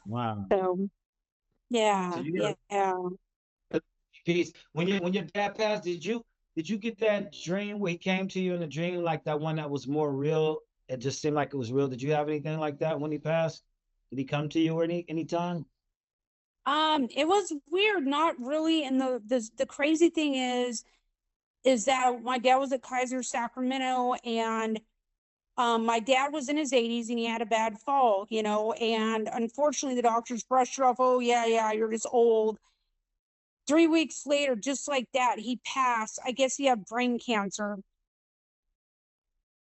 Wow. So So yeah, you got yeah. a piece. When your dad passed, did you get that dream where he came to you in a dream like that one that was more real? It just seemed like it was real. Did you have anything like that when he passed? Did he come to you any time? It was weird, not really. And the crazy thing is that my dad was at Kaiser Sacramento, and my dad was in his 80s and he had a bad fall, and unfortunately the doctors brushed it off. Oh yeah, yeah, you're just old. 3 weeks later, just like that, he passed. I guess he had brain cancer.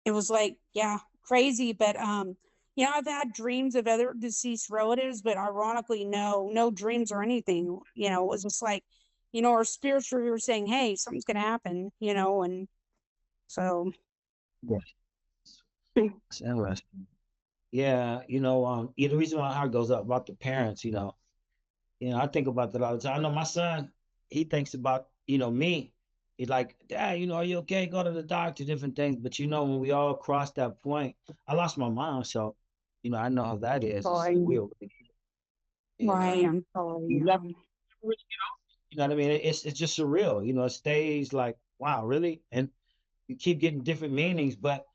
It was like, yeah, crazy. But I've had dreams of other deceased relatives, but ironically, no dreams or anything. It was just like, our spirits were saying, hey, something's gonna happen, and so Yes. That's interesting. Yeah, the reason why my heart goes up about the parents, I think about that all the time. I know my son, he thinks about, me. He's like, Dad, are you okay? Go to the doctor, different things. But when we all cross that point, I lost my mom, so I know how that is. It's like sorry. and Right, I'm sorry. you never really get over it. You know what I mean? It's just surreal. It stays like, wow, really? And you keep getting different meanings, but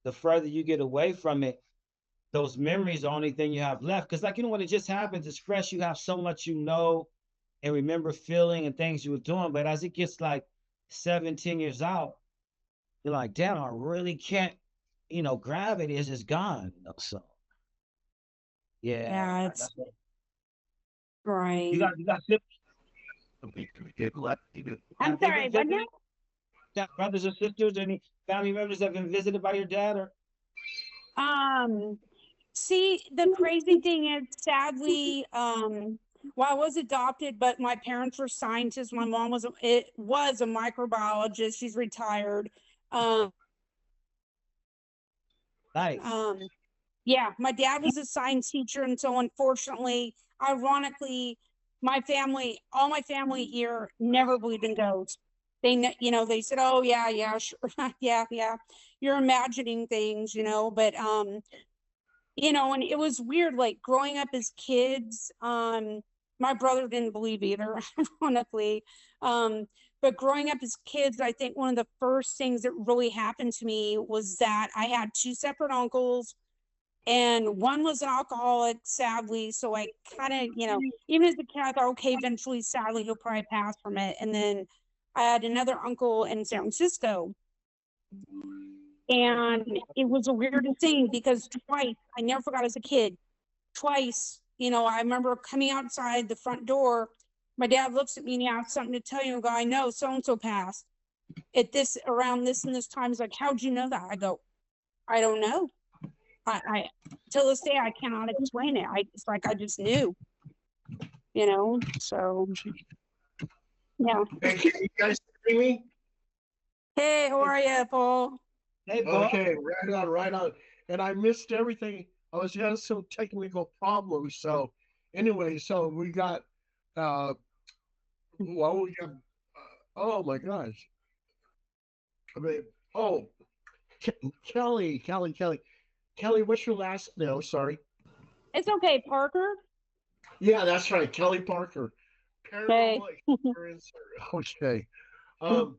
the further you get away from it, those memories are the only thing you have left. Because, like, when it just happens, it's fresh. You have so much and remember feeling and things you were doing. But as it gets like 7, 10 years out, you're like, damn, I really can't, grab it. It's just gone. So, yeah, Yeah, it's that's what you right. got. You got siblings. I'm Have they sorry, been but no. visited? Got brothers or sisters? Any family members that have been visited by your dad? Or Um, See, the crazy thing is, sadly, well, I was adopted, but my parents were scientists. My mom was a microbiologist. She's retired. Um, nice. um, yeah, my dad was a science teacher, and so unfortunately, ironically, all my family here never believed in ghosts. They said, "Oh yeah, yeah, sure, yeah, yeah, you're imagining things," But and it was weird, like growing up as kids. My brother didn't believe either, ironically. Um, but growing up as kids, I think one of the first things that really happened to me was that I had two separate uncles, and one was an alcoholic, sadly. So I kind of, even as a kid, I thought, okay, eventually, sadly, he'll probably pass from it. And then I had another uncle in San Francisco, and it was a weird thing because twice, I never forgot as a kid, twice, I remember coming outside the front door. My dad looks at me and he has something to tell you. And go, I know so and so passed at this around this and this time. He's like, how'd you know that? I go, I don't know. I till this day I cannot explain it. It's like I just knew, So yeah. Hey, can you guys hear me? Hey, how are you, Paul? Hey, Paul. Okay, right on, right on. And I missed everything. I was having some technical problems. So, anyway, so we got, well, we got, oh my gosh. I mean, oh, Kelly, what's your last? No, sorry. It's okay, Parker. Yeah, that's right. Kelly Parker, Hey. paranormal experiencer. Okay. Um,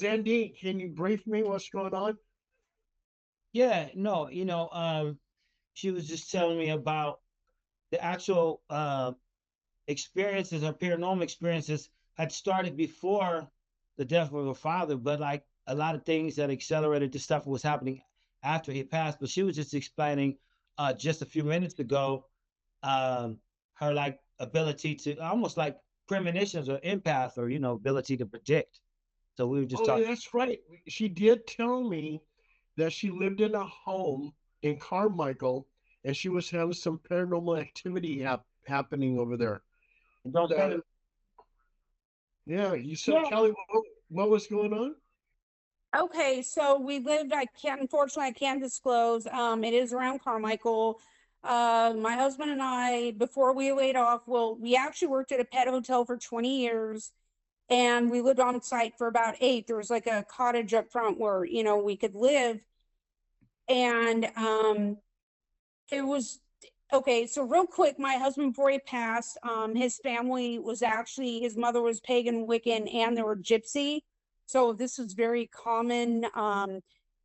Zandy, can you brief me what's going on? Yeah, no, she was just telling me about the actual experiences, her paranormal experiences had started before the death of her father, but like a lot of things that accelerated the stuff was happening after he passed. But she was just explaining just a few minutes ago um, her like ability to almost like premonitions or empath or ability to predict. So we were just Oh, yeah, talking. that's right. She did tell me that she lived in a home in Carmichael and she was having some paranormal activity happening over there. Don't say Uh, yeah, you said, Yeah. Kelly, what was going on? Okay, so we lived, unfortunately, I can't disclose. It is around Carmichael. My husband and I, before we laid off, well, we actually worked at a pet hotel for 20 years, and we lived on site for about eight. There was like a cottage up front where, we could live. And it was Okay, so real quick, my husband before he passed, his family was actually, his mother was pagan Wiccan and they were gypsy. So this was very common.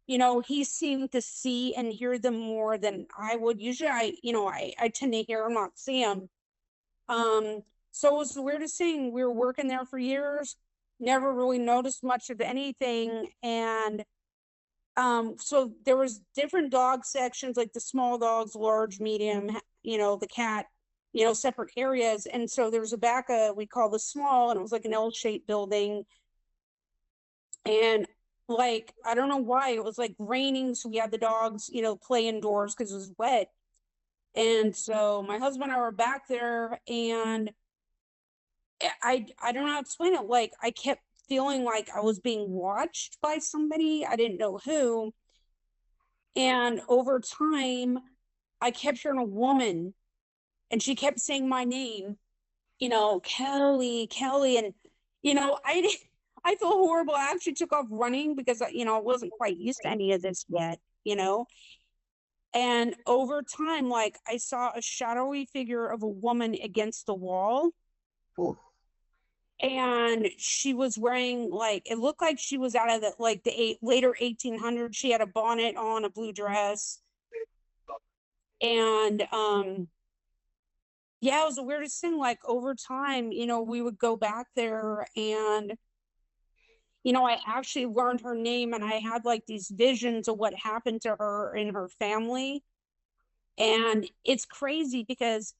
You know, he seemed to see and hear them more than I would. Usually I tend to hear them, not see them. So it was the weirdest thing. We were working there for years, never really noticed much of anything. And so there was different dog sections, like the small dogs, large, medium, the cat, separate areas. And so there was a back we call the small, and it was like an L-shaped building. And like, I don't know why, it was like raining, so we had the dogs, play indoors because it was wet. And so my husband and I were back there, and I don't know how to explain it. Like, I kept feeling like I was being watched by somebody. I didn't know who. And over time, I kept hearing a woman, and she kept saying my name, Kelly, Kelly. And, I feel horrible. I actually took off running because, I wasn't quite used to any of this yet. And over time, like, I saw a shadowy figure of a woman against the wall. Oh, And she was wearing, like, it looked like she was out of the later 1800s. She had a bonnet on, a blue dress. And yeah, it was the weirdest thing. Like, over time, we would go back there, and I actually learned her name, and I had like these visions of what happened to her and her family. And it's crazy because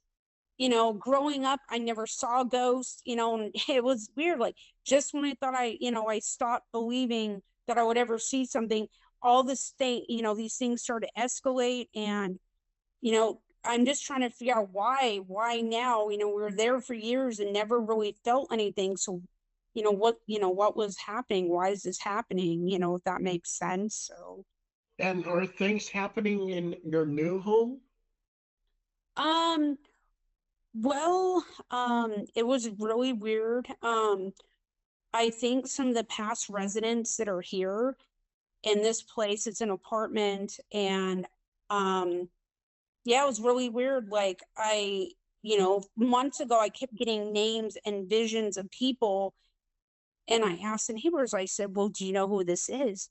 growing up, I never saw ghosts, and it was weird. Like, just when I thought I stopped believing that I would ever see something, all this thing, these things started to escalate. And, I'm just trying to figure out why now. We were there for years and never really felt anything. So, what was happening? Why is this happening? If that makes sense. So, and are things happening in your new home? um, well, it was really weird. I think some of the past residents that are here in this place, it's an apartment, and yeah, it was really weird. Like, months ago I kept getting names and visions of people, and I asked the neighbors, I said, well, do you know who this is?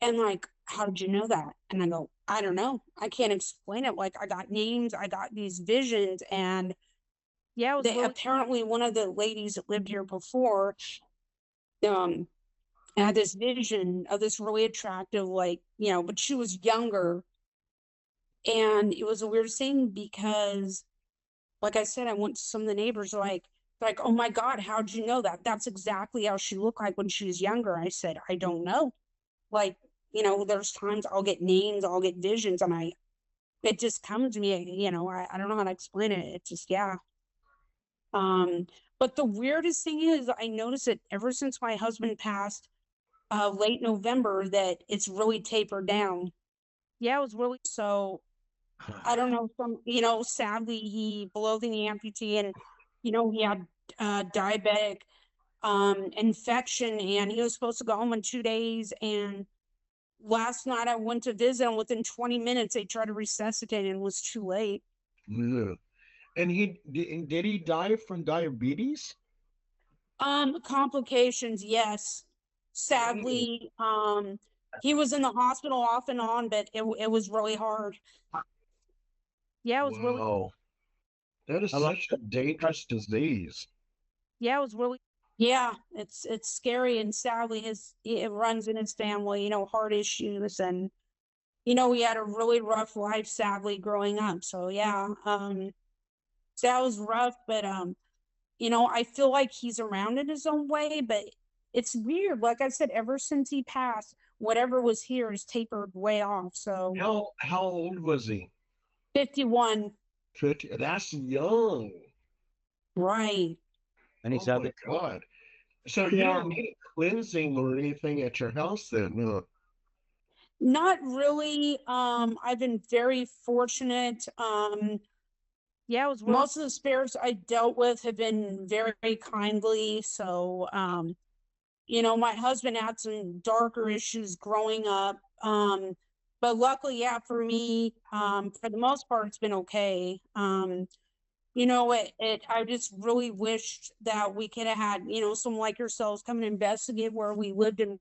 And like, how did you know that? And I go, I don't know. I can't explain it. Like, I got names, I got these visions. And yeah, it was really apparently one of the ladies that lived here before, um, had this vision of this really attractive, like, but she was younger. And it was a weird thing because, like I said, I went to some of the neighbors, like, oh my God, how'd you know that? That's exactly how she looked like when she was younger. I said, I don't know. Like, there's times I'll get names, I'll get visions, and it just comes to me, I don't know how to explain it. It just, yeah. Um, but the weirdest thing is, I noticed it ever since my husband passed, late November, that it's really tapered down. Yeah, it was really so. I don't know. Sadly, he below the amputee, and he had diabetic infection, and he was supposed to go home in 2 days. And last night I went to visit him. Within 20 minutes, they tried to resuscitate, and it was too late. Yeah. And did he die from diabetes? Complications, yes. Sadly, he was in the hospital off and on, but it was really hard. Yeah, it was really, Wow, that is such a dangerous disease. yeah, it was really, yeah, it's scary. And sadly, it runs in his family, heart issues. And he had a really rough life, sadly, growing up. So yeah, so that was rough. But I feel like he's around in his own way. But it's weird, like I said, ever since he passed, whatever was here is tapered way off. So How old was he? 51. 50. That's young. Right. And he's Oh out my there. God. So you Yeah. don't need cleansing or anything at your house then, huh? Not really. I've been very fortunate. Yeah, it was most of the spirits I dealt with have been very, very kindly. So, my husband had some darker issues growing up. But luckily, yeah, for me, for the most part, it's been okay. You know, I just really wished that we could have had, you know, someone like yourselves come and investigate where we lived in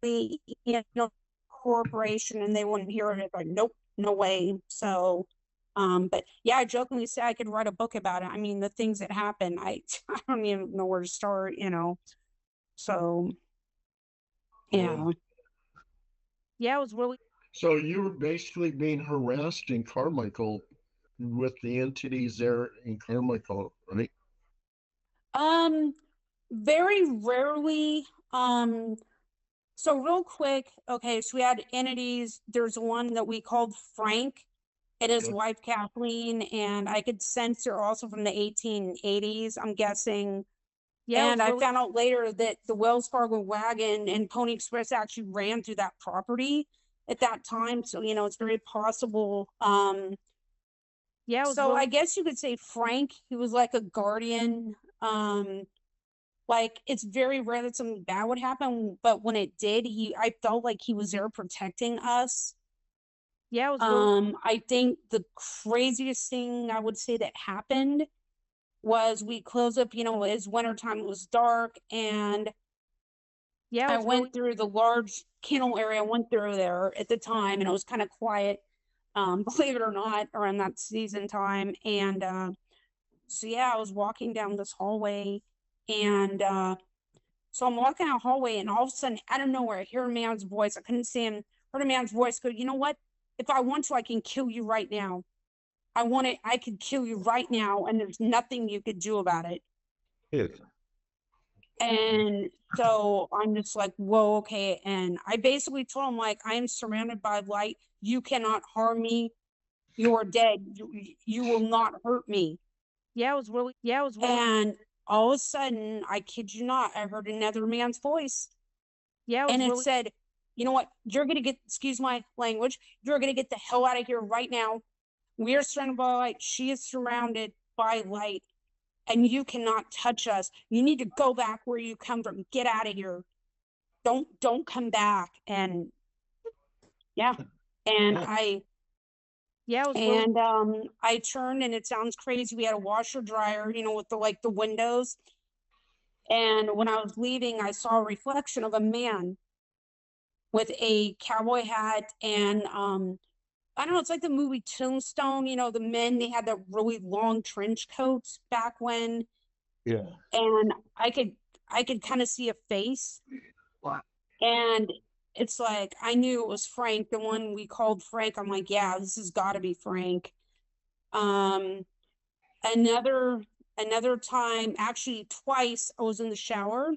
the, you know, corporation, and they wouldn't hear it. It's like, nope, no way. So, but yeah, I jokingly say I could write a book about it. I mean, the things that happen, I don't even know where to start, you know. So, Yeah. yeah. Yeah, it was really So you were basically being harassed in Carmichael with the entities there in Carmichael, right? um very rarely. So real quick, okay, so we had entities. There's one that we called Frank and his Yep. wife Kathleen, and I could sense they're also from the 1880s, I'm guessing. Yeah, it And was I really found out later that the Wells Fargo wagon and Pony Express actually ran through that property at that time. So, you know, it's very possible. yeah, it was So I really guess you could say Frank, he was like a guardian. Like it's very rare that something bad would happen, but when it did, I felt like he was there protecting us. yeah, it was really I think the craziest thing I would say that happened was we closed up, you know, it's wintertime, it was dark, and yeah, it I was really went through the large kennel area. I went through there at the time, and it was kind of quiet, believe it or not, around that season time. And so yeah, I was walking down this hallway, and so I'm walking down a hallway, and all of a sudden, out of nowhere, I hear a man's voice. I couldn't see him. Heard a man's voice go, "You know what? If I want to, I can kill you right now. I want it. I could kill you right now, and there's nothing you could do about it." Yes. And so I'm just like, whoa, okay. And I basically told him, like, I am surrounded by light. You cannot harm me. You're dead. You will not hurt me. yeah, it was really And all of a sudden, I kid you not, I heard another man's voice. yeah, it And was it really said, you know what? You're going to get, excuse my language, you're going to get the hell out of here right now. We are surrounded by light. She is surrounded by light, and you cannot touch us. You need to go back where you come from. Get out of here. Don't come back. And yeah. And yeah, I yeah, it was really and I turned, and it sounds crazy. We had a washer dryer, you know, with the like the windows. And when I was leaving, I saw a reflection of a man with a cowboy hat and I don't know, it's like the movie Tombstone, you know, the men they had the really long trench coats back when, Yeah. and I could kind of see a face. Wow. And it's like I knew it was Frank, the one we called Frank. I'm like, yeah, this has got to be Frank. Um, another another time, actually twice, I was in the shower,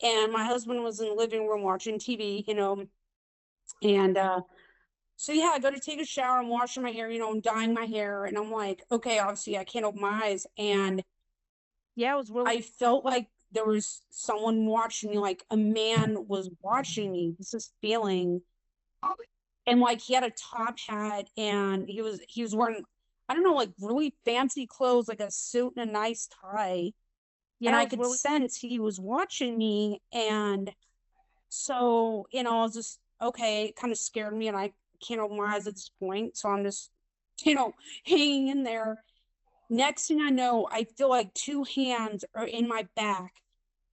and my husband was in the living room watching TV, you know, and so yeah, I go to take a shower. I'm washing my hair, you know, I'm dyeing my hair, and I'm like, okay, obviously I can't open my eyes, and yeah, it was really I felt like there was someone watching me, like a man was watching me. This is feeling, and like he had a top hat, and he was wearing, I don't know, like really fancy clothes, like a suit and a nice tie, and yeah, it I was could really sense he was watching me, and so you know, I was just okay. It kind of scared me, and I can't open my eyes at this point, so I'm just you know hanging in there. Next thing I know, I feel like two hands are in my back,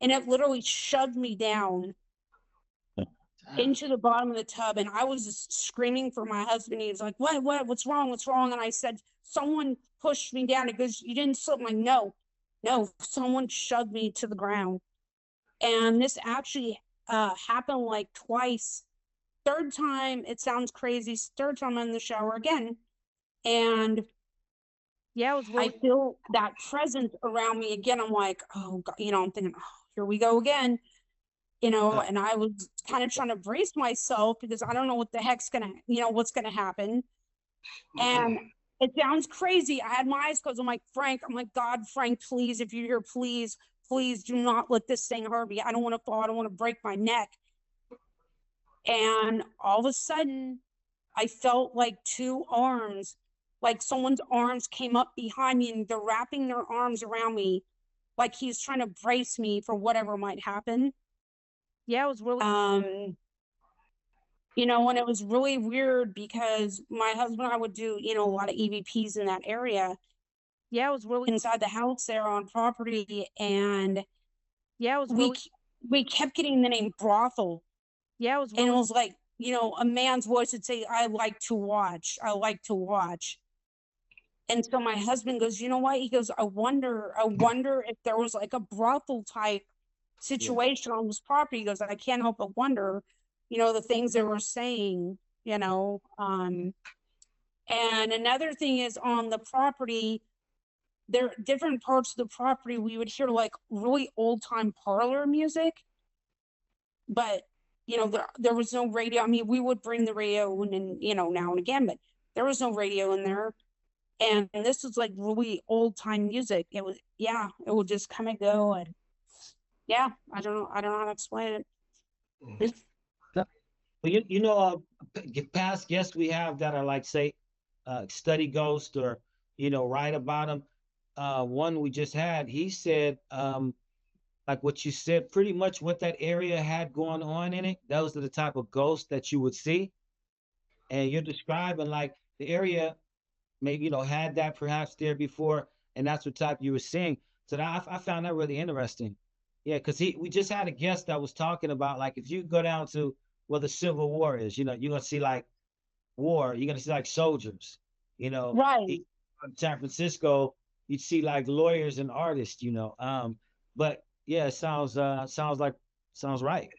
and it literally shoved me down into the bottom of the tub, and I was just screaming for my husband. He was like, what's wrong? What's wrong?" And I said, "Someone pushed me down." He goes, "You didn't slip." I'm like, no, someone shoved me to the ground. And this actually happened like twice. Third time, it sounds crazy. Third time I'm in the shower again, and yeah, it was I really feel that presence around me again. I'm like, oh God, you know, I'm thinking, oh, here we go again, you know, and I was kind of trying to brace myself because I don't know what the heck's gonna, you know, what's gonna happen. And it sounds crazy. I had my eyes closed. I'm like, Frank, I'm like, God, Frank, please, if you're here, please, please do not let this thing hurt me. I don't want to fall. I don't want to break my neck. And all of a sudden, I felt like two arms, like someone's arms came up behind me, and they're wrapping their arms around me like he's trying to brace me for whatever might happen. yeah, it was really Um, you know, and it was really weird because my husband and I would do, you know, a lot of EVPs in that area. Yeah, it was really inside the house there on property, and yeah, it was really we kept getting the name brothel. Yeah, it was really, and it was like, you know, a man's voice would say, I like to watch, I like to watch. And so my husband goes, you know what? He goes, I wonder if there was like a brothel type situation on this property. He goes, I can't help but wonder, you know, the things they were saying, you know. And another thing is on the property, there are different parts of the property we would hear like really old time parlor music, but you know, there was no radio. I mean, we would bring the radio in and, you know, now and again, but there was no radio in there. And this was like really old time music. It was, yeah, it would just come and go. And yeah, I don't know how to explain it. Well, you know, past guests we have that are like, say, study ghost or, you know, write about them. One we just had, he said, like what you said, pretty much what that area had going on in it. Those are the type of ghosts that you would see. And you're describing like the area maybe, you know, had that perhaps there before, and that's what type you were seeing. So I found that really interesting. Yeah, because we just had a guest that was talking about like if you go down to where the Civil War is, you know, you're gonna see like war, you're gonna see like soldiers, you know. Right. In San Francisco, you'd see like lawyers and artists, you know. But yeah, it sounds like sounds right.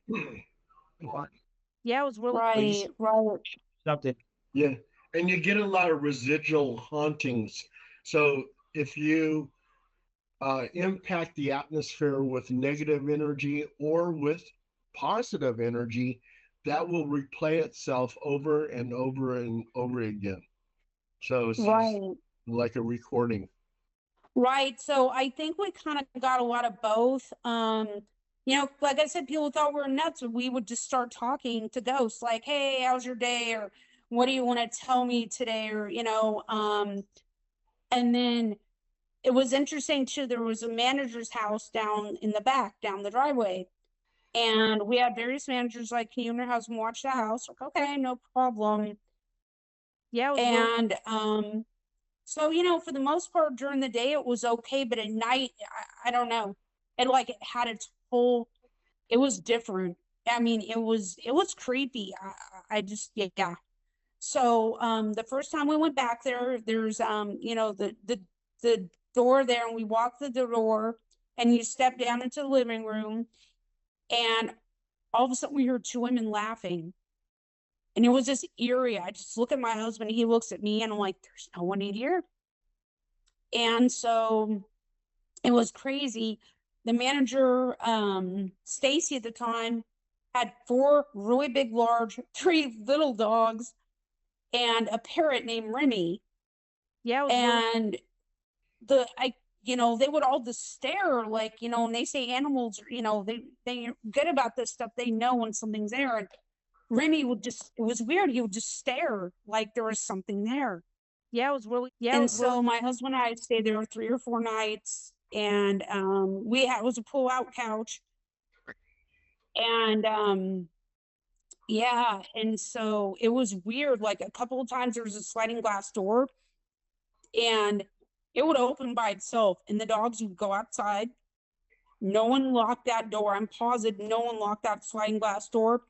Yeah, it was really right. something. Yeah. And you get a lot of residual hauntings. So if you impact the atmosphere with negative energy or with positive energy, that will replay itself over and over and over again. So it's Right. like a recording. Right. So I think we kind of got a lot of both. You know, like I said, people thought we were nuts. We would just start talking to ghosts like, hey, how's your day? Or what do you want to tell me today? Or, you know, and then it was interesting too. There was a manager's house down in the back, down the driveway. And we had various managers like, can you and your husband watch the house? Like, okay, no problem. Yeah. And so, you know, for the most part during the day it was okay, but at night, I don't know. It had its whole, it was different. I mean, it was creepy. I just, yeah. So the first time we went back there, there's you know, the door there, and we walked the door and you step down into the living room, and all of a sudden we heard two women laughing. And it was just eerie. I just look at my husband, he looks at me, and I'm like, there's no one in here. And so it was crazy. The manager, Stacy at the time, had four really big, large, three little dogs, and a parrot named Remy. Yeah, and you know, they would all just stare like, you know, and they say animals, you know, they're good about this stuff. They know when something's there. And Remy would just, it was weird. He would just stare like there was something there. Yeah, it was really, yeah. And so my husband and I stayed there 3 or 4 nights, and it was a pull out couch. And yeah, and so it was weird. Like a couple of times there was a sliding glass door, and it would open by itself, and the dogs would go outside. No one locked that door. I'm positive no one locked that sliding glass door.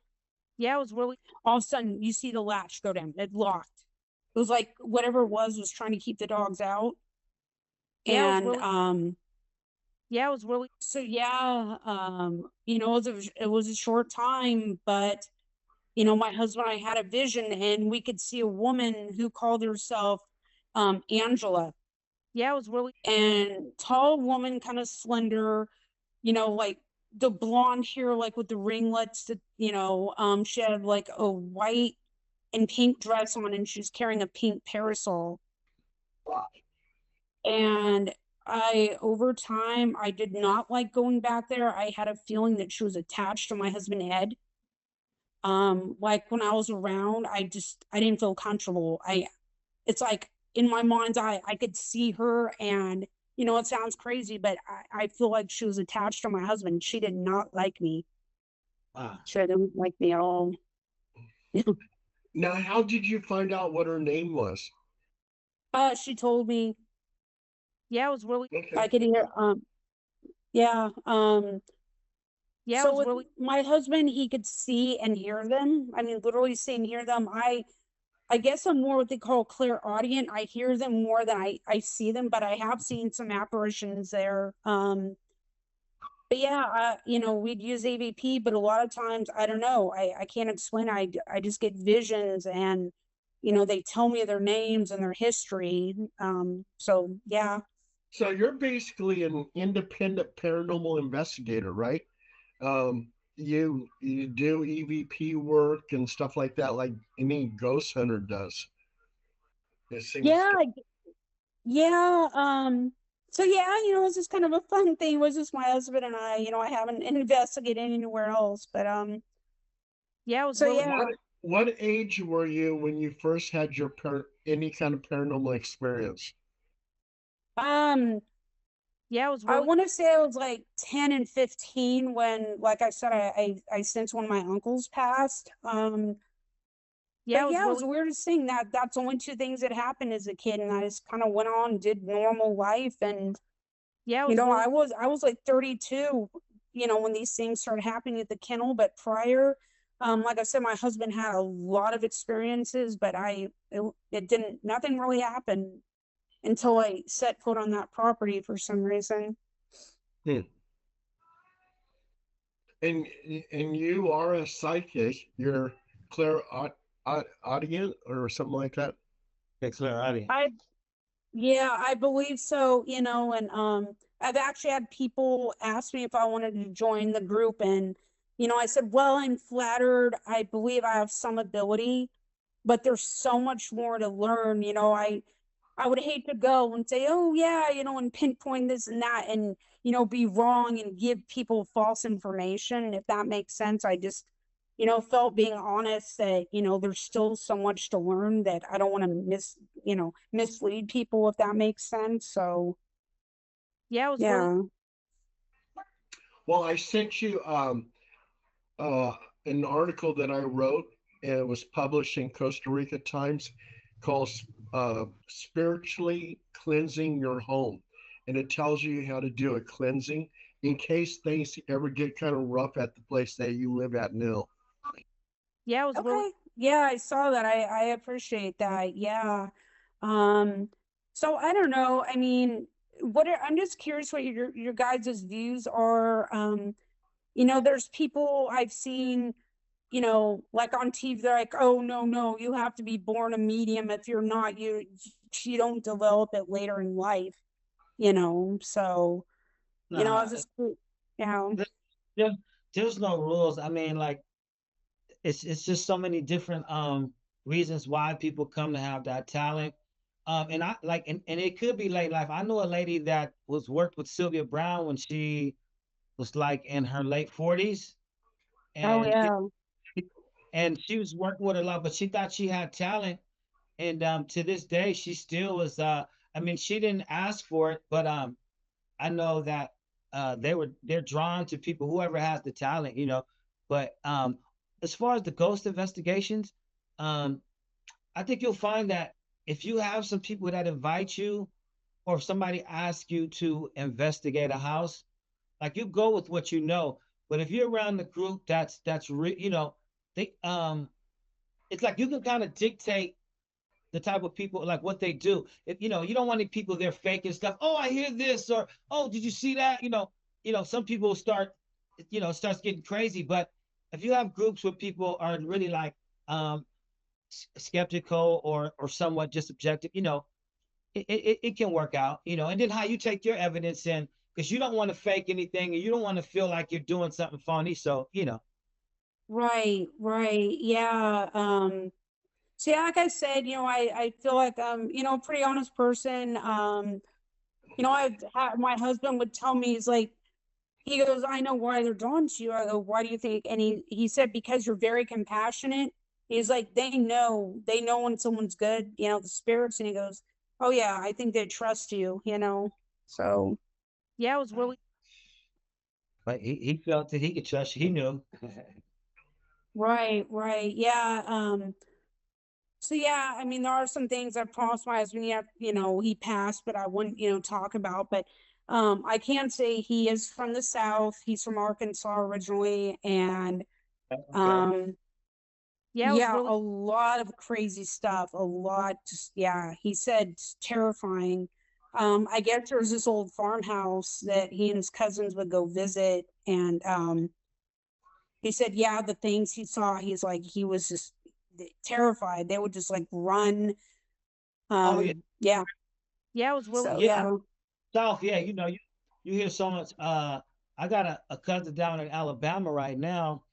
Yeah, it was really, all of a sudden you see the latch go down. It locked. It was like whatever it was trying to keep the dogs out. Yeah, and yeah, it was really, so yeah, you know, it was a short time, but you know, my husband and I had a vision, and we could see a woman who called herself Angela. Yeah, it was really, and tall woman, kind of slender, you know, like the blonde hair, like with the ringlets that, you know, she had like a white and pink dress on, and she's carrying a pink parasol. And over time, I did not like going back there. I had a feeling that she was attached to my husband's head. Like when I was around, I didn't feel comfortable. It's like in my mind's eye, I could see her, and, you know, it sounds crazy, but I feel like she was attached to my husband. She did not like me. Wow. She didn't like me at all. Now, how did you find out what her name was? She told me. Yeah, it was really, I Okay. could hear, yeah, yeah, it So was with really, my husband, he could see and hear them. I mean, literally see and hear them. I guess I'm more what they call clairaudient. I hear them more than I see them, but I have seen some apparitions there. But yeah, we'd use AVP, but a lot of times, I don't know, I can't explain. I just get visions and, they tell me their names and their history. So yeah. So you're basically an independent paranormal investigator, right? You do EVP work and stuff like that, like any ghost hunter does. It seems Yeah, to. yeah. So yeah, it's just kind of a fun thing. It was just my husband and I haven't investigated anywhere else, but yeah, it was So really, yeah. what age were you when you first had your any kind of paranormal experience? Um, yeah, it was I really, want to say I was like 10 and 15 when, like I said, I sensed one of my uncles passed. Yeah, it was the weirdest thing that's only two things that happened as a kid, and I just kind of went on, did normal life, and yeah, it was really, I was like 32, when these things started happening at the kennel, but prior, like I said, my husband had a lot of experiences, but it didn't, nothing really happened until I set foot on that property for some reason. Hmm. And and you are a psychic. You're clairaudient or something like that. clairaudient. I Yeah, I believe so, and I've actually had people ask me if I wanted to join the group, and I said, well, I'm flattered. I believe I have some ability, but there's so much more to learn. I would hate to go and say, oh yeah, and pinpoint this and that, and be wrong and give people false information, if that makes sense. I just felt being honest that there's still so much to learn, that I don't want to mislead people, if that makes sense. So yeah, it was really, yeah. Well, I sent you uh, an article that I wrote, and it was published in Costa Rica Times, called "Spiritually Cleansing Your Home," and it tells you how to do a cleansing in case things ever get kind of rough at the place that you live at now. Yeah, it was really, okay. Yeah, I saw that. I appreciate that. Yeah. Um, so I don't know. I mean, I'm just curious what your guys' views are. There's people I've seen, like on TV, they're like, oh no, no, you have to be born a medium. If you're not, you don't develop it later in life, so I Nah, was just, yeah. there, there- there's no rules. I mean, like it's just so many different reasons why people come to have that talent. And I like and it could be late life. I know a lady that was worked with Sylvia Brown when she was like in her late 40s, Oh and yeah. she was working with a lot, but she thought she had talent. And to this day, she still was I mean, she didn't ask for it, but I know that they're drawn to people, whoever has the talent, But as far as the ghost investigations, um, I think you'll find that if you have some people that invite you, or if somebody asks you to investigate a house, like you go with what you know. But if you're around the group they it's like you can kind of dictate the type of people, like what they do. If you don't want any people there faking stuff. Oh, I hear this, or oh, did you see that? Some people start, it starts getting crazy. But if you have groups where people are really like skeptical, or somewhat just objective, it can work out. And then how you take your evidence in, because you don't want to fake anything, and you don't want to feel like you're doing something phony. So Right, right. Yeah. So yeah, like I said, I feel like a pretty honest person. My husband would tell me, he's like, he goes, I know why they're drawn to you. I go, why do you think? And he said, because you're very compassionate. He's like, they know when someone's good, the spirits. And he goes, oh yeah, I think they trust you. So yeah, it was really, but he felt that he could trust you. He knew. Right, right. Yeah. So yeah, I mean, there are some things I promised my husband, yeah, he passed, but I wouldn't, talk about. But I can say he is from the South. He's from Arkansas originally, and Okay. um Yeah, it was yeah, really a lot of crazy stuff. A lot, just yeah, he said it's terrifying. I guess there was this old farmhouse that he and his cousins would go visit, and he said, yeah, the things he saw, he's like, he was just terrified. They would just like run. Oh yeah, Yeah. yeah, it was really So yeah. yeah. South, yeah. You hear so much. I got a cousin down in Alabama right now,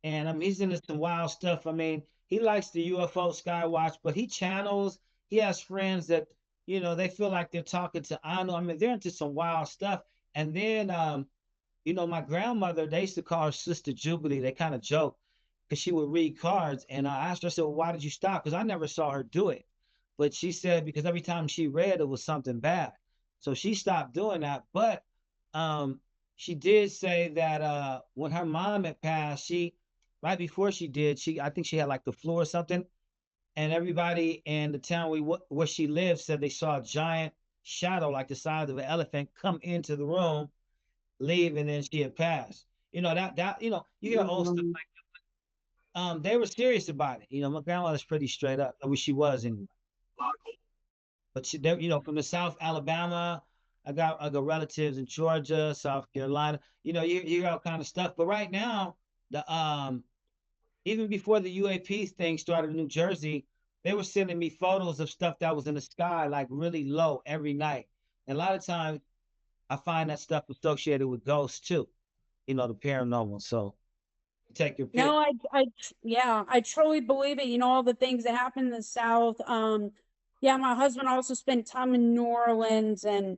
and he's into some wild stuff. I mean, he likes the UFO Skywatch, but he channels. He has friends that they feel like they're talking to Anu. I mean, they're into some wild stuff. And then, my grandmother, they used to call her Sister Jubilee. They kind of joke because she would read cards. And I asked her, I said, well, why did you stop? Because I never saw her do it. But she said because every time she read, it was something bad. So she stopped doing that. But um, she did say that when her mom had passed, right before she did, I think she had like the flu or something, and everybody in the town where she lived said they saw a giant shadow like the size of an elephant come into the room, leave, and then she had passed. You hear old stuff Mhm. like they were serious about it. My grandmother's pretty straight up. I wish she was anyway. But from the South Alabama, I got relatives in Georgia, South Carolina. You hear all kind of stuff. But right now, the even before the UAP thing started in New Jersey, they were sending me photos of stuff that was in the sky, like really low every night. And a lot of times I find that stuff associated with ghosts too, the paranormal. So take your pick. No, yeah, I truly believe it. All the things that happen in the South. Yeah, my husband also spent time in New Orleans, and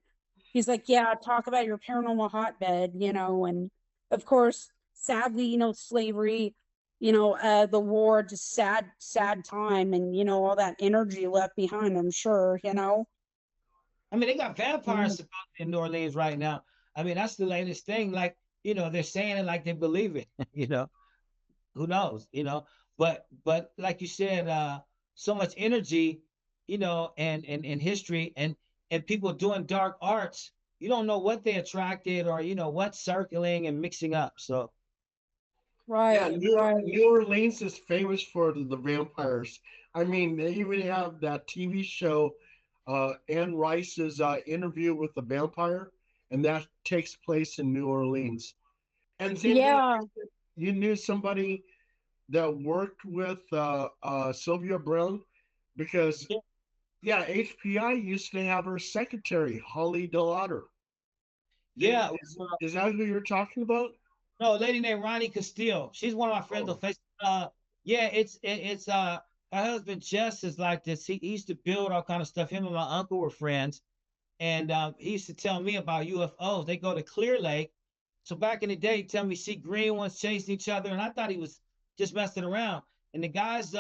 he's like, yeah, talk about your paranormal hotbed, and of course, sadly, slavery, the war, just sad, sad time, and all that energy left behind, I'm sure. I mean, they got vampires Mhm. supposedly in New Orleans right now. I mean, that's the latest thing. Like, they're saying it like they believe it. Who knows? But like you said, so much energy, and history and people doing dark arts. You don't know what they attracted or what's circling and mixing up. So Yeah, Right, right. New Orleans is famous for the vampires. I mean, they even have that TV show, Anne Rice's Interview with the Vampire, and that takes place in New Orleans. And then Yeah. you knew somebody that worked with Sylvia Brown because, yeah, yeah, HPI used to have her secretary, Holly Delauder. yeah. Is that who you're talking about? No, a lady named Ronnie Castile. She's one of my friends on Oh, Facebook. Yeah, it's her husband Jess is like this. He used to build all kind of stuff. Him and my uncle were friends. And he used to tell me about UFOs. They go to Clear Lake. So back in the day, he tell me see green ones chasing each other, and I thought he was just messing around. And the guy's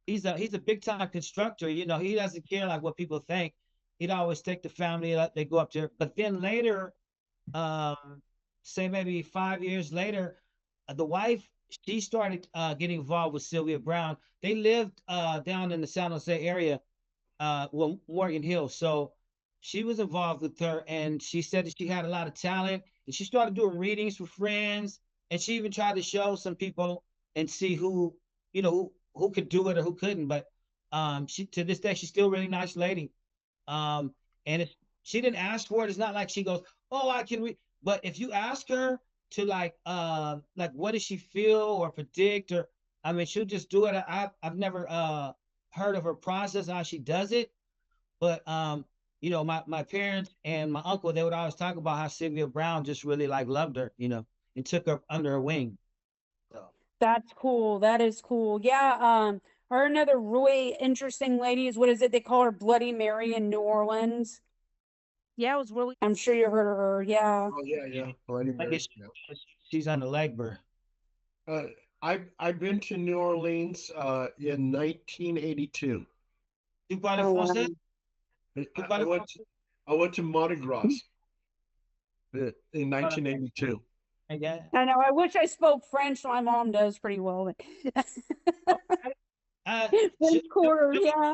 he's a big time constructor. He doesn't care like what people think. He'd always take the family, they go up there. But then later, um, say maybe 5 years later, the wife she started getting involved with Sylvia Brown. They lived down in the San Jose area, well, Morgan Hill. So she was involved with her, and she said that she had a lot of talent, and she started doing readings for friends, and she even tried to show some people and see who could do it or who couldn't. But she to this day she's still a really nice lady. Um, and if she didn't ask for it, it's not like she goes, "Oh, I can read." But if you ask her to like what does she feel or predict, or I mean, she'll just do it. I've never heard of her process how she does it, but my parents and my uncle, they would always talk about how Sylvia Brown just really like loved her, and took her under her wing. So That's cool. That is cool. Yeah. Or another really interesting lady is what is it? They call her Bloody Mary in New Orleans. yeah, it was really I'm sure you heard of her. Yeah. oh yeah, yeah. Bloody I Mary. guess Yeah. she's on the Legber. Uh, I've been to New Orleans in 1982. Tu parles Oh français? wow. Tu I parles went français? I went to Mardi Gras in Uh, 1982. Again. I know. I wish I spoke French. My mom does pretty well. But Uh, je, French Quarter, je, yeah.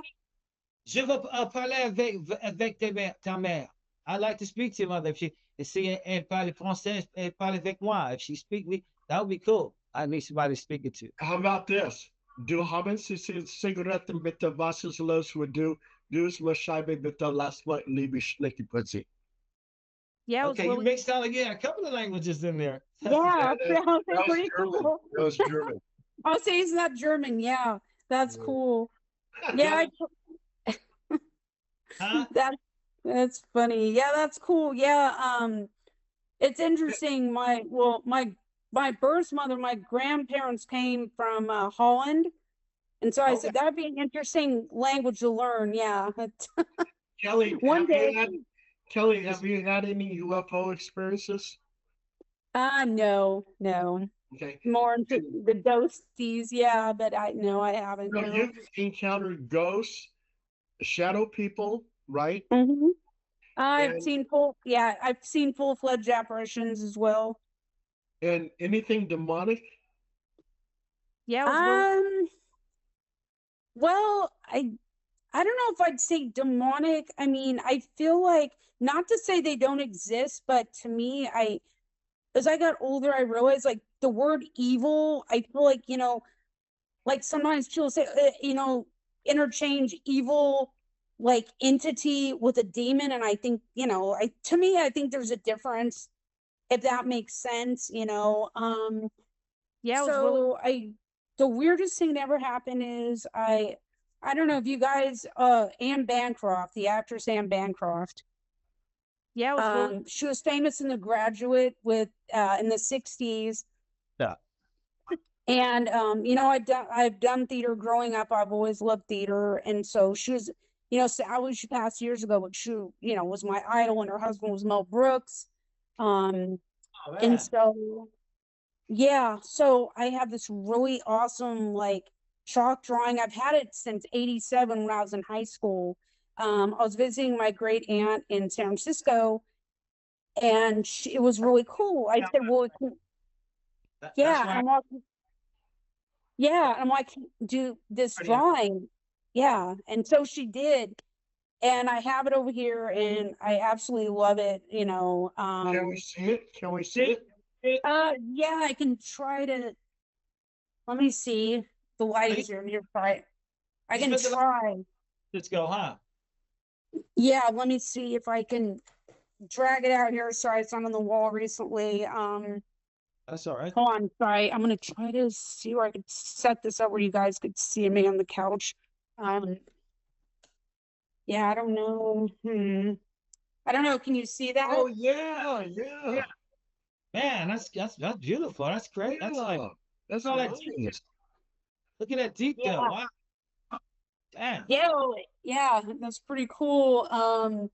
je veux parler avec ta mère. I like to speak to your mother. If she, si elle parle français, elle parle avec moi. If she speak me, that would be cool. I need somebody to speak it to. How about this? Du haben Sie Zigaretten bitte, was ist los with du? Du ist mal Scheibe bitte, lass mal liebe Schnicky Putzi. Yeah, it was Okay, you really mixed out like a couple of languages in there. Yeah, that was That was pretty German. cool. That was German. I'll say it's not German. Yeah, that's Yeah. cool. Yeah, Huh? that's funny. Yeah, that's cool. Yeah, it's interesting. My birth mother, my grandparents came from Holland, and so I Okay. said that'd be an interesting language to learn. Yeah, Kelly, one day. Kelly, have you had any UFO experiences? No, Okay. more into the ghosties. Yeah, but I haven't. No, No. you've encountered ghosts, shadow people, right? Mm-hmm. I've And seen I've seen full-fledged apparitions as well. anything demonic? yeah, it was really Well, I don't know if I'd say demonic. I mean, I feel like not to say they don't exist, but to me, as I got older, I realized like the word evil, I feel like, like sometimes people say, interchange evil like entity with a demon. And I think, to me, I think there's a difference, if that makes sense. yeah, it was really So the weirdest thing that ever happened is I don't know if you guys Anne Bancroft, the actress Anne Bancroft. yeah, it was really She was famous in The Graduate with in the 60s. Yeah. And I've done theater growing up. I've always loved theater. And so she was, sadly she passed years ago, but she, was my idol, and her husband was Mel Brooks. Um Oh, and man. so yeah, so I have this really awesome like chalk drawing. I've had it since 87 when I was in high school. I was visiting my great aunt in San Francisco, and it was really cool. I said, well, That's yeah, why. I'm like, do this Pretty- drawing. Yeah. And so she did. And I have it over here and I absolutely love it, Can we see it? Can we see it? yeah, I can try to, let me see. The light is here. Try. I can Just put the- try. Let's go, huh? Yeah, let me see if I can drag it out here. Sorry, it's not on the wall recently. That's all right. Hold on, sorry. I'm gonna try to see where I could set this up where you guys could see me on the couch. Yeah, I don't know. I don't know. Can you see that? Oh yeah. Man, that's beautiful. That's great. That's like, Yeah. That's all that nice. look at that detail. Yeah. Wow. Damn. Yeah, that's pretty cool. That's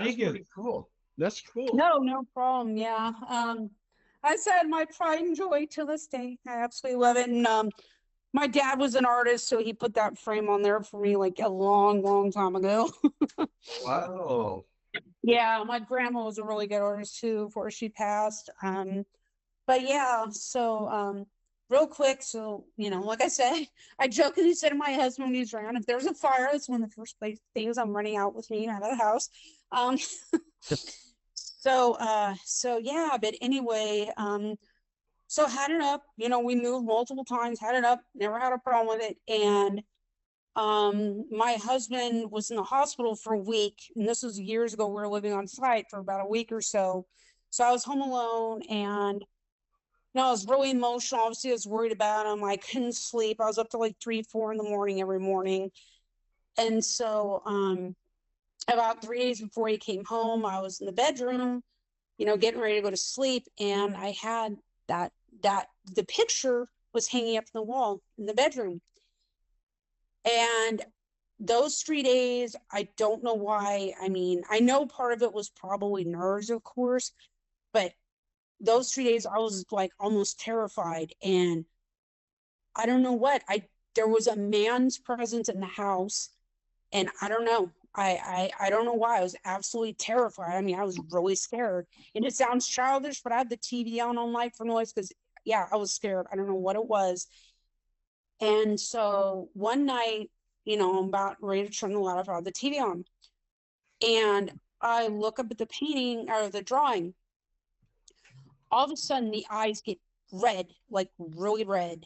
Thank you. pretty cool. That's cool. No problem. Yeah. I said my pride and joy to this day. I absolutely love it. And my dad was an artist, so he put that frame on there for me like a long time ago. Wow. Yeah, my grandma was a really good artist too before she passed. But yeah, so real quick, so like I said, I jokingly said to my husband when he's around, if there's a fire, that's one of the first things I'm running out with me out of the house. So yeah, but anyway, so had it up, we moved multiple times, had it up, never had a problem with it. And my husband was in the hospital for a week, and this was years ago. We were living on site for about a week or so. So I was home alone, and I was really emotional. Obviously, I was worried about him. I couldn't sleep. I was up to like 3, 4 in the morning every morning. And so about 3 days before he came home, I was in the bedroom, getting ready to go to sleep, and I had that the picture was hanging up in the wall in the bedroom. And those 3 days, I don't know why. I mean, I know part of it was probably nerves, of course, but those 3 days I was like almost terrified. And I don't know what, there was a man's presence in the house, and I don't know. I don't know why. I was absolutely terrified. I mean, I was really scared. And it sounds childish, but I had the TV on Light for Noise because, yeah, I was scared. I don't know what it was. And so one night, I'm about ready to turn the light off, I had the TV on. And I look up at the painting or the drawing. All of a sudden, the eyes get red, like really red.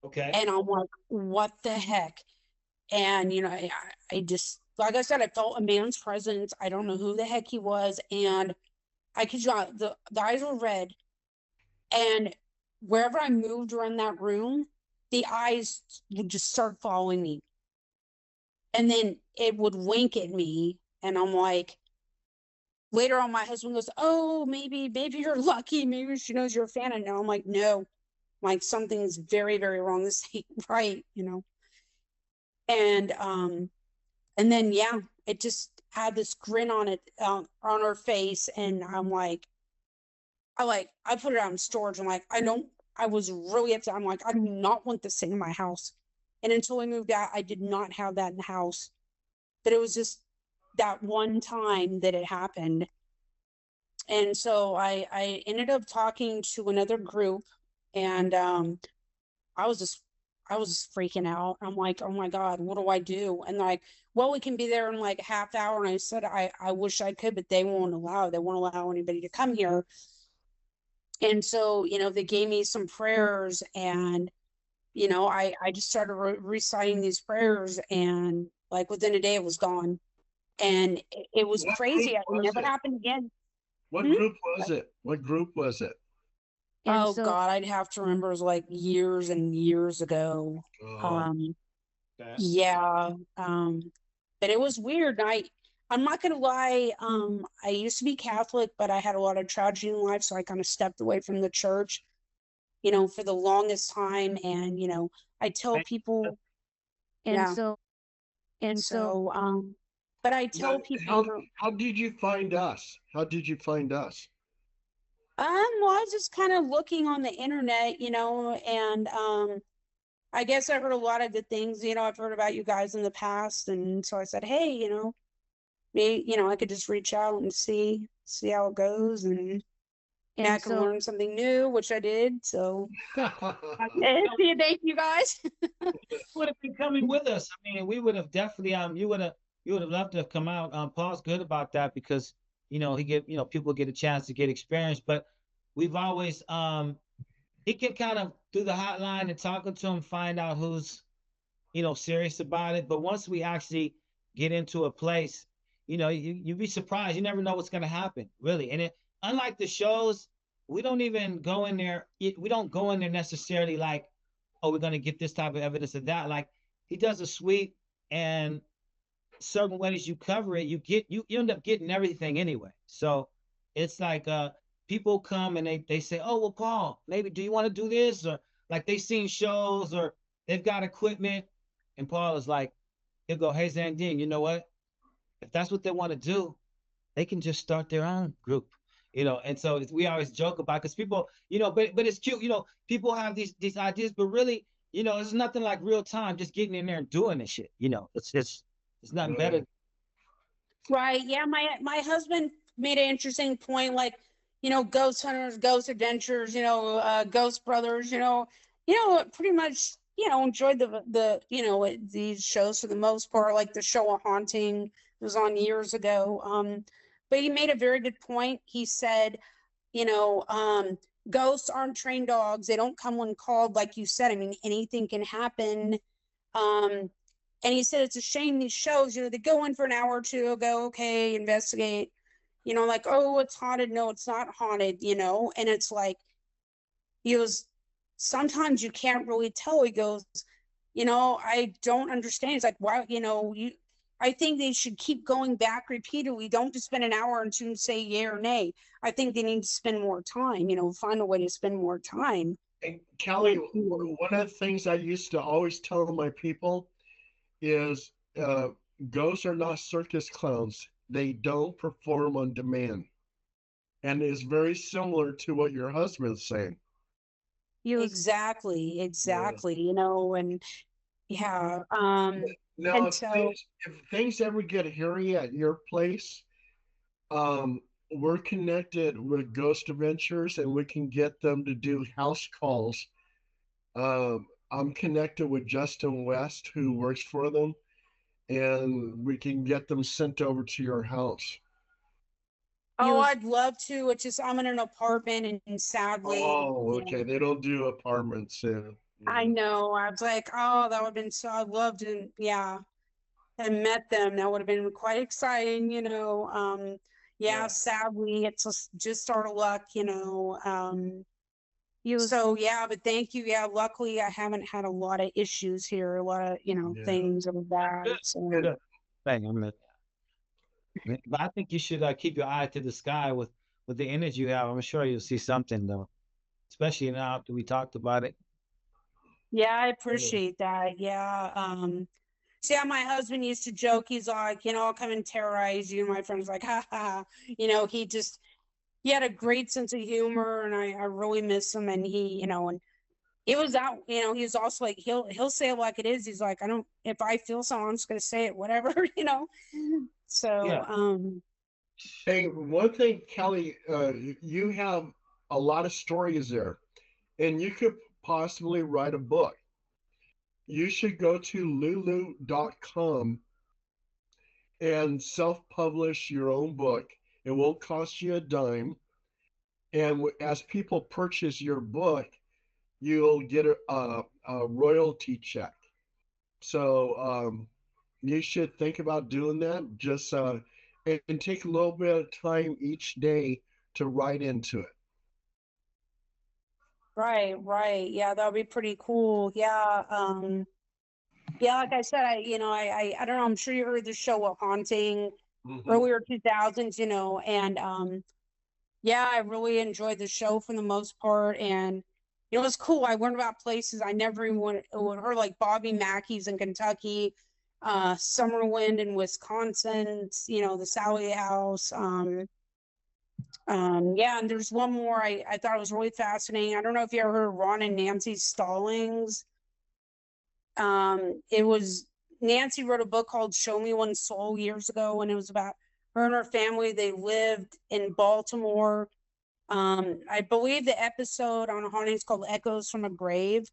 Okay. And I'm like, what the heck? And, I just, like I said, I felt a man's presence. I don't know who the heck he was. And I could not, the eyes were red. And wherever I moved around that room, the eyes would just start following me. And then it would wink at me. And I'm like, later on, my husband goes, oh, maybe you're lucky. Maybe she knows you're a fan. And now I'm like, no, like something's very, very wrong. This ain't right, And then, yeah, it just had this grin on it, on her face. And I'm like, I put it out in storage. I'm like, I was really upset. I'm like, I do not want this thing in my house. And until we moved out, I did not have that in the house. But it was just that one time that it happened. And so I ended up talking to another group, and I was just freaking out. I'm like, oh my God, what do I do? And they're like, well, we can be there in like a half hour. And I said, I wish I could, but they won't allow anybody to come here. And so, they gave me some prayers, and, I just started reciting these prayers, and like within a day it was gone. And it was What crazy. group It was never it? happened again. What Hmm? group was it? What group was it? And Oh so, God, I'd have to remember. It was like years and years ago. Oh, Okay. Yeah. But it was weird. I'm not gonna lie, I used to be Catholic, but I had a lot of tragedy in life, so I kind of stepped away from the church, for the longest time. And, I tell Right. people, and yeah. so, and so, So, but I tell now, people, how did you find us? How did you find us? well, I was just kind of looking on the internet, and I guess I heard a lot of good things. I've heard about you guys in the past, and so I said, hey, maybe, I could just reach out and see how it goes, and I and can so, learn something new, which I did. So, thank you guys. Would have been coming with us. I mean, we would have definitely you would have loved to have come out. Paul's good about that because people get a chance to get experience, but we've always he can kind of through the hotline and talking to him find out who's serious about it. But once we actually get into a place, you'd be surprised. You never know what's going to happen, really. And unlike the shows, we don't even go in there. We don't go in there necessarily like, oh, we're going to get this type of evidence of that. Like he does a sweep, and certain ways you cover it, you end up getting everything anyway. So it's like people come and they say, oh well, Paul, maybe do you want to do this? Or like they've seen shows or they've got equipment, and Paul is like, he'll go, hey Zandine, you know what? If that's what they want to do, they can just start their own group. And so we always joke about because people, but it's cute, people have these ideas, but really, it's nothing like real time, just getting in there and doing this shit. It's nothing better. Right. Yeah. My husband made an interesting point, like, ghost hunters, ghost adventures, ghost brothers, pretty much, enjoyed these shows for the most part, like the show of haunting was on years ago. But he made a very good point. He said, ghosts aren't trained dogs. They don't come when called, like you said. I mean, anything can happen. And he said it's a shame these shows, they go in for an hour or two, go, okay, investigate, like, oh, it's haunted. No, it's not haunted, and it's like, he goes, sometimes you can't really tell. He goes, I don't understand. It's like, why, I think they should keep going back repeatedly. Don't just spend an hour or two and say yay or nay. I think they need to spend more time, find a way to spend more time. And Kelly, one of the things I used to always tell my people is ghosts are not circus clowns. They don't perform on demand. And it's very similar to what your husband's saying. Exactly. And yeah. Now, And so, if things ever get hairy at your place, we're connected with Ghost Adventures, and we can get them to do house calls. I'm connected with Justin West, who works for them, and we can get them sent over to your house. oh, you, I'd love to. It's just I'm in an apartment and sadly, Oh, okay. They don't do apartments in. I Yeah. know. I was like, oh, that would have been so I loved and yeah, and met them. That would have been quite exciting, you know. Yeah, Yeah. sadly, it's just our luck, you know. you, So yeah, but thank you. Yeah, luckily I haven't had a lot of issues here, a lot of, you know, Yeah. things of that. Good. So Good thing. But I think you should keep your eye to the sky with the energy you have. I'm sure you'll see something though, especially now after we talked about it. yeah, I Yeah. appreciate that. Yeah. So yeah, my husband used to joke, he's like, you know, I'll come and terrorize you. My friend's like, ha ha. You know, he had a great sense of humor and I really miss him. And he, you know, and it was out, you know, he was also like, he'll say it like it is. He's like, I don't, if I feel something, I'm just gonna say it, whatever, you know. So Yeah. Hey, one thing, Kelly, you have a lot of stories there, and you could possibly write a book. You should go to lulu.com and self-publish your own book. It won't cost you a dime. And as people purchase your book, you'll get a royalty check. So you should think about doing that. Just and take a little bit of time each day to write into it. right, right. Yeah, that would be pretty cool. Yeah. Yeah, like I said, you know, I don't know, I'm sure you heard the show Haunting, Mhm. earlier 2000s, you know, and yeah, I really enjoyed the show for the most part. And it was cool. I learned about places I never even would heard, like Bobby Mackey's in Kentucky, Summerwind in Wisconsin, you know, the Sally House. Yeah, and there's one more I thought was really fascinating. I don't know if you ever heard of Ron and Nancy Stallings. It was Nancy wrote a book called Show Me One Soul years ago, and it was about her and her family. They lived in Baltimore. I believe the episode on Haunting is called Echoes from a Grave.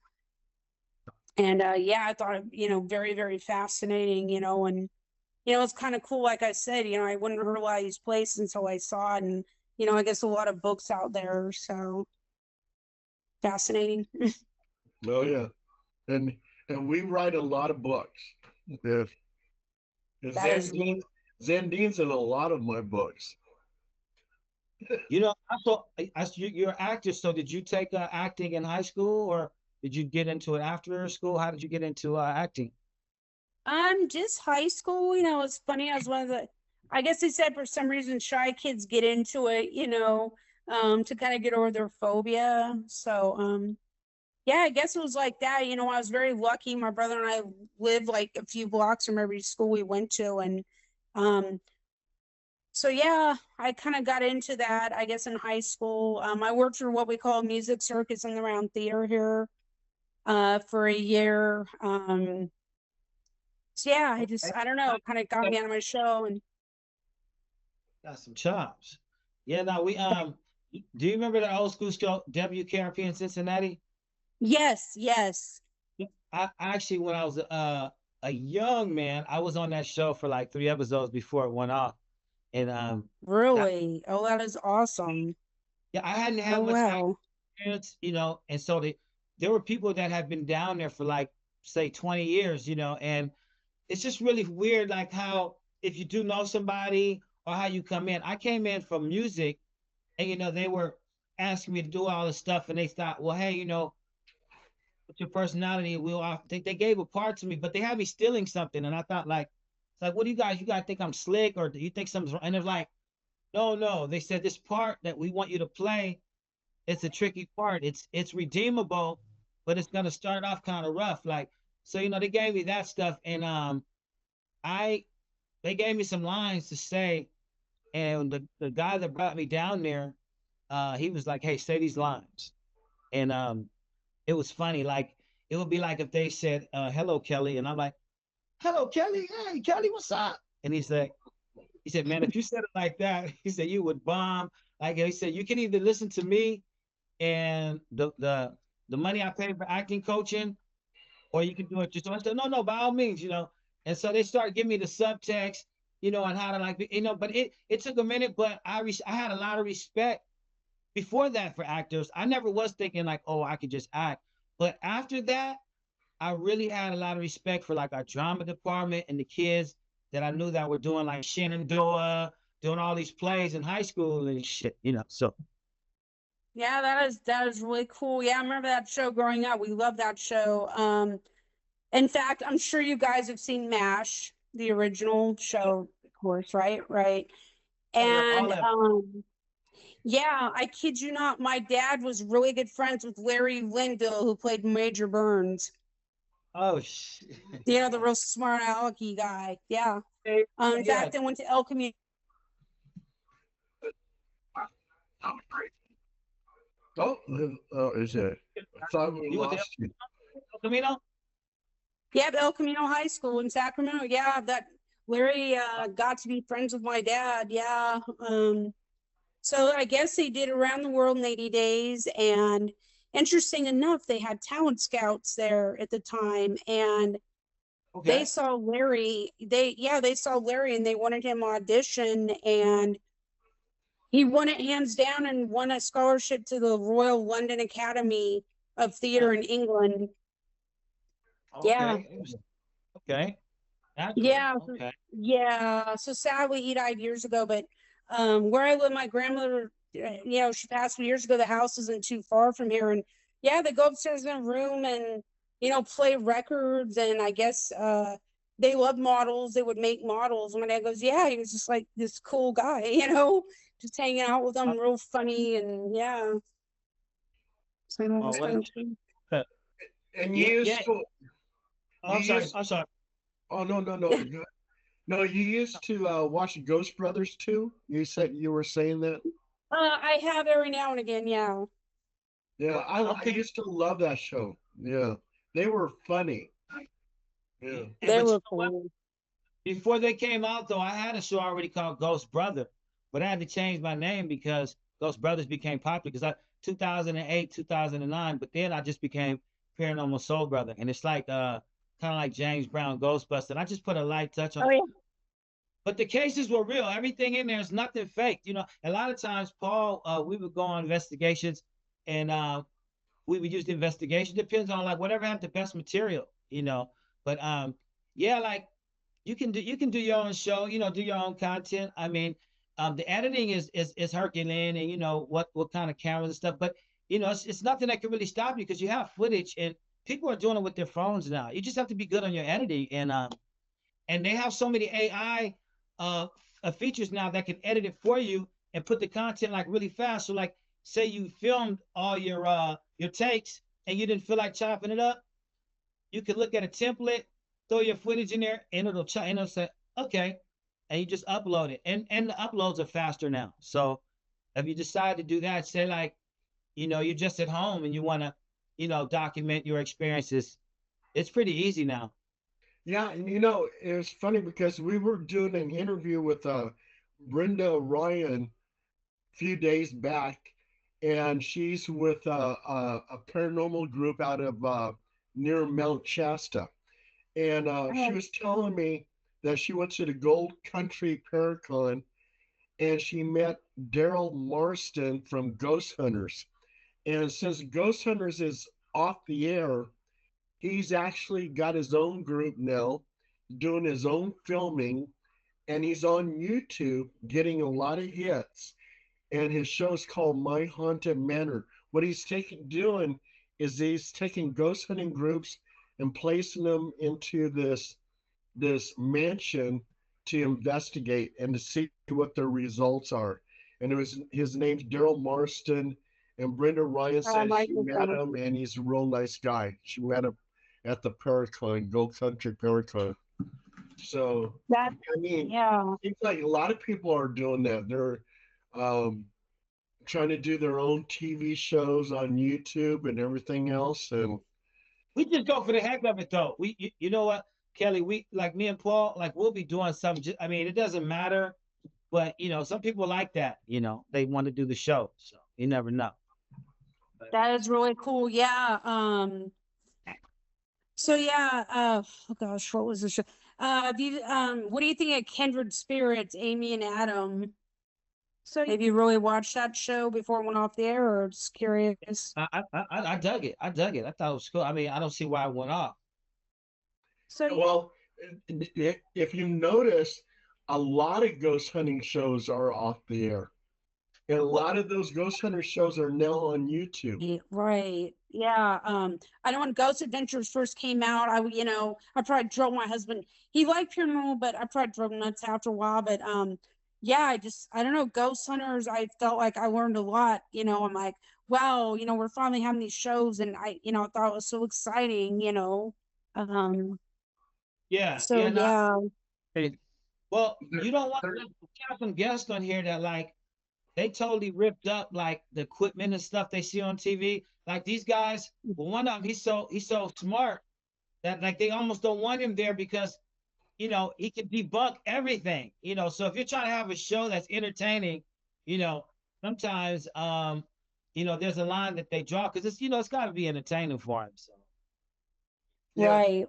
And yeah, I thought it, you know, very, very fascinating, you know, and you know, it's kind of cool. Like I said, you know, I wouldn't heard a lot of these places until I saw it, and you know, I guess a lot of books out there, so fascinating. Oh yeah, and we write a lot of books. If That is, Zandine's in a lot of my books. You know, you're an actor. So did you take acting in high school, or did you get into it after school? How did you get into acting? just high school, you know, it's funny. I was one of the, I guess they said for some reason shy kids get into it, you know, to kind of get over their phobia. So, yeah, I guess it was like that. You know, I was very lucky. My brother and I lived like a few blocks from every school we went to. And um, so, yeah, I kind of got into that, I guess, in high school. I worked for what we call music circus in the round theater here for a year. So, yeah, I don't know, kind of got me out of my show. And Got some chops. Yeah, no, do you remember the old school show WKRP in Cincinnati? yes, yes, Yeah, I actually, when I was a young man, I was on that show for like 3 episodes before it went off. And that, really. Oh, that is awesome. yeah, I hadn't Oh, had much wow. experience, you know, and so there were people that had been down there for like say 20 years, you know, and it's just really weird, like how if you do know somebody or how you come in. I came in from music, and you know they were asking me to do all this stuff, and they thought, well, hey, you know, with your personality, they gave a part to me, but they had me stealing something, and I thought like, it's like, what do you guys think I'm slick, or do you think something's wrong? And they're like, no, no, they said this part that we want you to play, it's a tricky part. It's redeemable, but it's gonna start off kind of rough, like. So you know they gave me that stuff, and I they gave me some lines to say, and the guy that brought me down there, he was like, "Hey, say these lines," and it was funny. Like it would be like if they said, "Hello, Kelly," and I'm like, hello, Kelly. Hey, Kelly, what's up? And he said, man, if you said it like that, he said you would bomb. Like he said, you can either listen to me and the money I pay for acting coaching, or you can do it yourself. I said, no, no, by all means, And so they started giving me the subtext, and how to like, but it took a minute, but I had a lot of respect before that for actors. I never was thinking like, oh, I could just act. But after that, I really had a lot of respect for like our drama department and the kids that I knew that were doing like Shenandoah, doing all these plays in high school and shit. So Yeah, that is really cool. Yeah, I remember that show growing up. We loved that show. In fact, I'm sure you guys have seen MASH, the original show, of course, right? Right. all And that. yeah, I kid you not, my dad was really good friends with Larry Linville, who played Major Burns. Oh shit. The real smart alecky guy. Yeah. In Yeah. fact, I went to El Camino. Is it? I thought we You went to lost you. El Camino? Yeah, El Camino High School in Sacramento. Yeah, that Larry got to be friends with my dad. Yeah. So I guess they did Around the World in 80 Days. And interesting enough, they had talent scouts there at the time. And Okay. they saw Larry. They saw Larry and they wanted him to audition. And he won it hands down and won a scholarship to the Royal London Academy of Theatre in England. Yeah. Okay. Yeah. Okay. Yeah. So sadly, he died years ago. But where I live, my grandmother, she passed years ago. The house isn't too far from here. And yeah, they go upstairs in a room and, play records. And I guess they love models. They would make models. And my dad goes, yeah, he was just like this cool guy, just hanging out with them, real funny. And yeah. So that was kind of cool. And you used to. I'm sorry. I'm sorry. Oh no. No, you used to watch Ghost Brothers too. You were saying that. I have every now and again, yeah. Yeah, I used to love that show. Yeah, they were funny. Yeah. They But were cool. before they came out, though, I had a show already called Ghost Brother, but I had to change my name because Ghost Brothers became popular because 2008, 2009, but then I just became Paranormal Soul Brother. And it's like kind of like James Brown Ghostbuster. And I just put a light touch on Oh, it. yeah. But the cases were real. Everything in there is nothing fake. A lot of times, Paul, we would go on investigations and we would use the investigation. Depends on like whatever had the best material. But yeah, like you can do your own show, do your own content. I mean, the editing is Herculean and what kind of cameras and stuff, but it's nothing that can really stop you because you have footage and people are doing it with their phones now. You just have to be good on your editing and they have so many AI uh, features now that can edit it for you and put the content like really fast. So like say you filmed all your takes and you didn't feel like chopping it up, you can look at a template, throw your footage in there, and it'll say, okay, and you just upload it. And the uploads are faster now. So if you decide to do that, say like, you're just at home and you want to, document your experiences, it's pretty easy now. Yeah, and it was funny because we were doing an interview with Brenda Ryan a few days back, and she's with a paranormal group out of near Mount Shasta. And she was telling me that she went to the Gold Country Paracon and she met Daryl Marston from Ghost Hunters. And since Ghost Hunters is off the air, he's actually got his own group now, doing his own filming, and he's on YouTube getting a lot of hits. And his show is called My Haunted Manor. What he's doing is he's taking ghost hunting groups and placing them into this mansion to investigate and to see what their results are. And his name's Daryl Marston, and Brenda Ryan says she met him, and he's a real nice guy. She met him at the Paracon, Gold Country Paracon. So That, I mean, yeah. it seems like a lot of people are doing that. They're trying to do their own TV shows on YouTube and everything else. And We just go for the heck of it, though. You know what? Kelly, we like me and Paul, like we'll be doing something. I mean, it doesn't matter, but some people like that. They want to do the show, so you never know. But, That is really cool. Yeah. So yeah, oh gosh, what was the show? What do you think of Kindred Spirits, Amy and Adam? So Have you really watched that show before it went off the air, or just curious? I dug it. I dug it. I thought it was cool. I mean, I don't see why it went off. so Well, if you notice, a lot of ghost hunting shows are off the air. And a lot of those ghost hunter shows are now on YouTube. Yeah, right. Yeah. I know when Ghost Adventures first came out, I probably drove my husband. He liked paranormal, but I probably drove him nuts after a while. But yeah, I don't know, ghost hunters, I felt like I learned a lot. I'm like, wow, we're finally having these shows, and I thought it was so exciting. Um, Yeah, so yeah. yeah. Well, There- you don't want there- to have some guests on here that like they totally ripped up like the equipment and stuff they see on TV. Like these guys, well, one of them he's so smart that like they almost don't want him there because he can debunk everything. So if you're trying to have a show that's entertaining, sometimes there's a line that they draw because it's got to be entertaining for him. So Yeah, Right.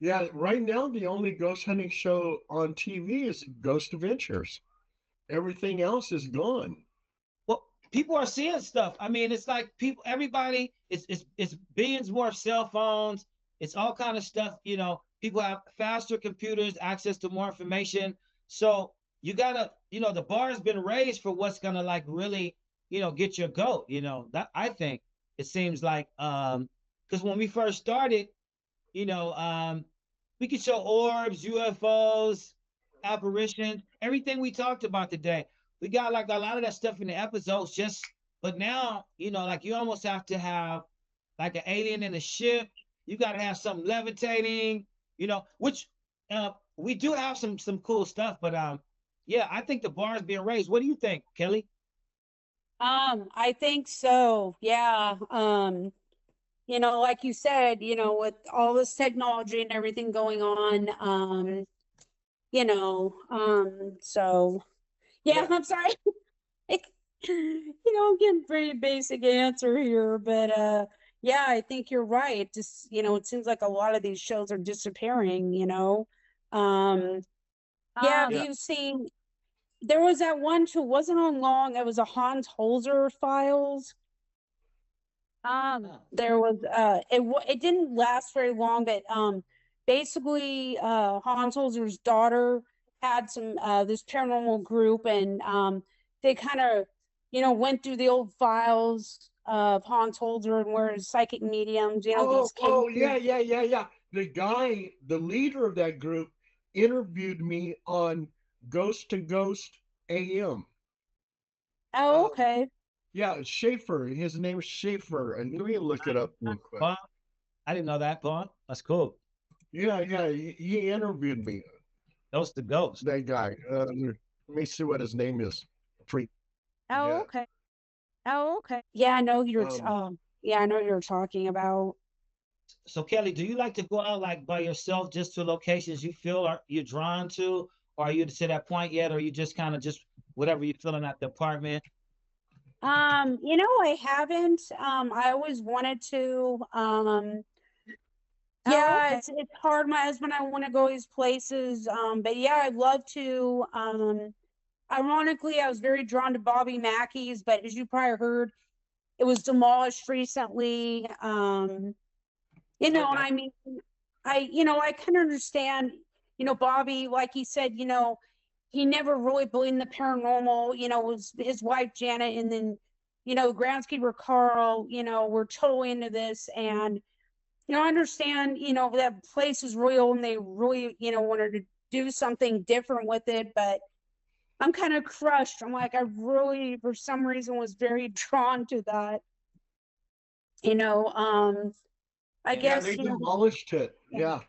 yeah. Right now, the only ghost hunting show on TV is Ghost Adventures. Everything else is gone. well, people are seeing stuff. I mean, it's like everybody, it's billions more cell phones. It's all kind of stuff. People have faster computers, access to more information. So you gotta, the bar has been raised for what's gonna like really, get your goat. That I think it seems like, because when we first started, we could show orbs, UFOs, apparitions, everything we talked about today. We got like a lot of that stuff in the episodes, but now, like you almost have to have like an alien in a ship. You got to have something levitating, which we do have some cool stuff, but yeah, I think the bar is being raised. What do you think, Kelly? I think so. Yeah. Like you said, with all this technology and everything going on, so yeah, Yeah. I'm sorry. It, I'm getting pretty basic answer here, but yeah, I think you're right. It just, it seems like a lot of these shows are disappearing. Um, yeah, have Yeah. you seen, there was that one too, wasn't on long, it was a Hans Holzer files. There was it didn't last very long, but basically Hans Holzer's daughter had some this paranormal group, and they kind of went through the old files of Hans Holzer and where his psychic mediums, these Yeah, cases. yeah. The leader of that group interviewed me on Ghost to Ghost AM. Oh, Um, okay. yeah, Schaefer. His name is Schaefer. And let me look it up real quick. Bon, I didn't know that, Bon. That's cool. Yeah, he interviewed me. Those the ghosts. That guy. Let me see what his name is. Pre- oh yeah. okay. Oh okay. Yeah, I know you're yeah, I know you're talking about. So Kelly, do you like to go out like by yourself just to locations you feel are you're drawn to, or are you to that point yet, or you just kind of just whatever you're feeling at the apartment? I haven't. I always wanted to. Oh, Yeah, okay. it's hard. My husband, I want to go these places. But yeah, I'd love to. Ironically, I was very drawn to Bobby Mackey's, but as you probably heard, it was demolished recently. And Okay. I mean, I can understand, Bobby, like he said, he never really believed in the paranormal, it was his wife Janet, and then, groundskeeper Carl, were totally into this. And, I understand, that place is real and they really, wanted to do something different with it, but I'm kind of crushed. I'm like, I really, for some reason, was very drawn to that, you know, I Yeah, Yeah, guess, they demolished it. Yeah.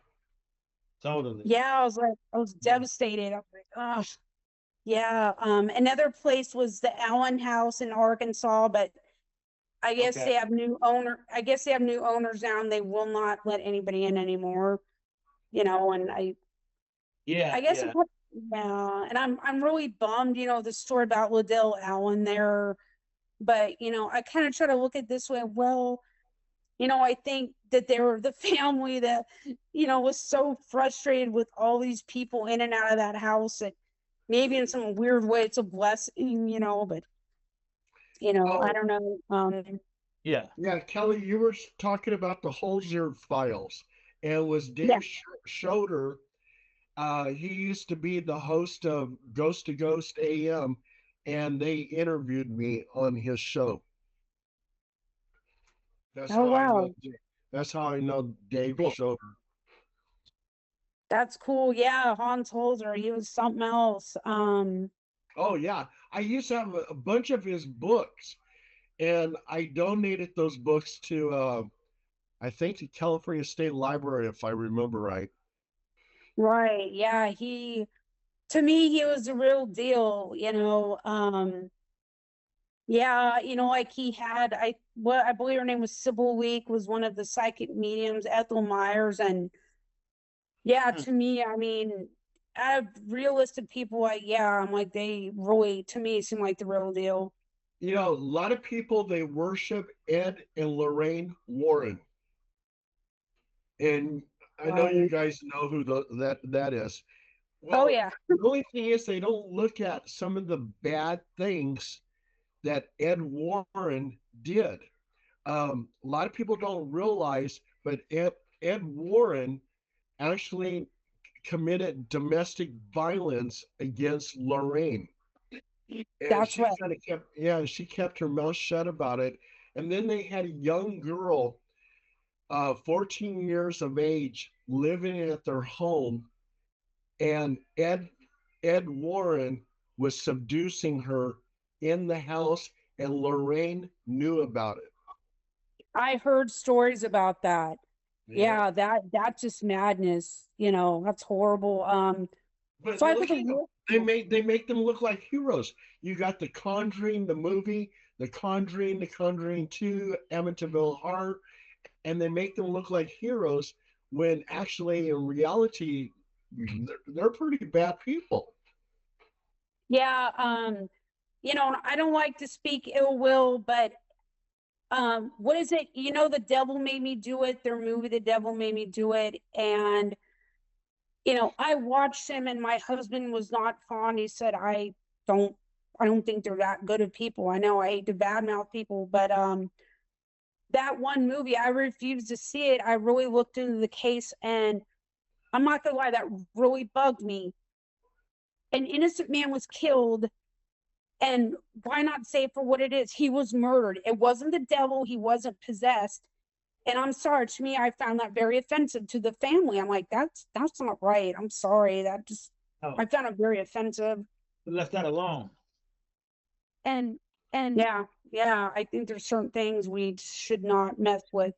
totally. yeah, I was devastated. I was like, oh, yeah. Another place was the Allen House in Arkansas, but I guess Okay. they have new owner. I guess they have new owners now, and they will not let anybody in anymore. and Yeah, I guess, yeah, yeah, and I'm really bummed, the story about Liddell Allen there, but, I kind of try to look at it this way, well, I think that they were the family that, was so frustrated with all these people in and out of that house that maybe in some weird way it's a blessing, but, I Oh, don't know. yeah. yeah, Kelly, you were talking about the Holzer files, and it was Yeah. Dave Schroeder. He used to be the host of Ghost to Ghost AM, and they interviewed me on his show. That's Oh, how I know. wow. That's how I know Dave Cool. Schroeder. That's cool. Yeah. Hans Holzer, he was something else. Oh yeah, I used to have a bunch of his books, and I donated those books to I think the California State Library, if I remember right. Right. Yeah. To me, he was the real deal, yeah, like he had, I believe her name was Sybil Leek, was one of the psychic mediums, Ethel Myers, and yeah, Hmm. to me, I mean, out of realistic people, I'm like, they really, to me, seem like the real deal. A lot of people they worship Ed and Lorraine Warren, and I know you Right. guys know who that is. Oh, Well, yeah. the only thing is they don't look at some of the bad things that Ed Warren did. A lot of people don't realize, but Ed Warren actually committed domestic violence against Lorraine. And That's she right. kind of kept, yeah, she kept her mouth shut about it. And then they had a young girl, 14 years of age, living at their home, and Ed Warren was seducing her in the house, and Lorraine knew about it. I heard stories about that. Yeah. Yeah, that's just madness, that's horrible. But So I look think a at them. real, They make them look like heroes. You got The Conjuring, the movie, The Conjuring 2, Amityville Horror, and they make them look like heroes when actually in reality they're pretty bad people. yeah, I don't like to speak ill will, but what is it? The Devil Made Me Do It, their movie The Devil Made Me Do It, and I watched him and my husband was not fond. He said, don't I don't think they're that good of people. I know I hate to badmouth people, but that one movie, I refused to see it. I really looked into the case, and I'm not gonna lie, that really bugged me. An innocent man was killed, and why not say it for what it is? He was murdered. It wasn't the devil, he wasn't possessed. And I'm sorry, to me, I found that very offensive to the family. I'm like, that's not right. I'm sorry. Oh, I found it very offensive. we left that alone. And and Yeah, yeah. I think there's certain things we should not mess with,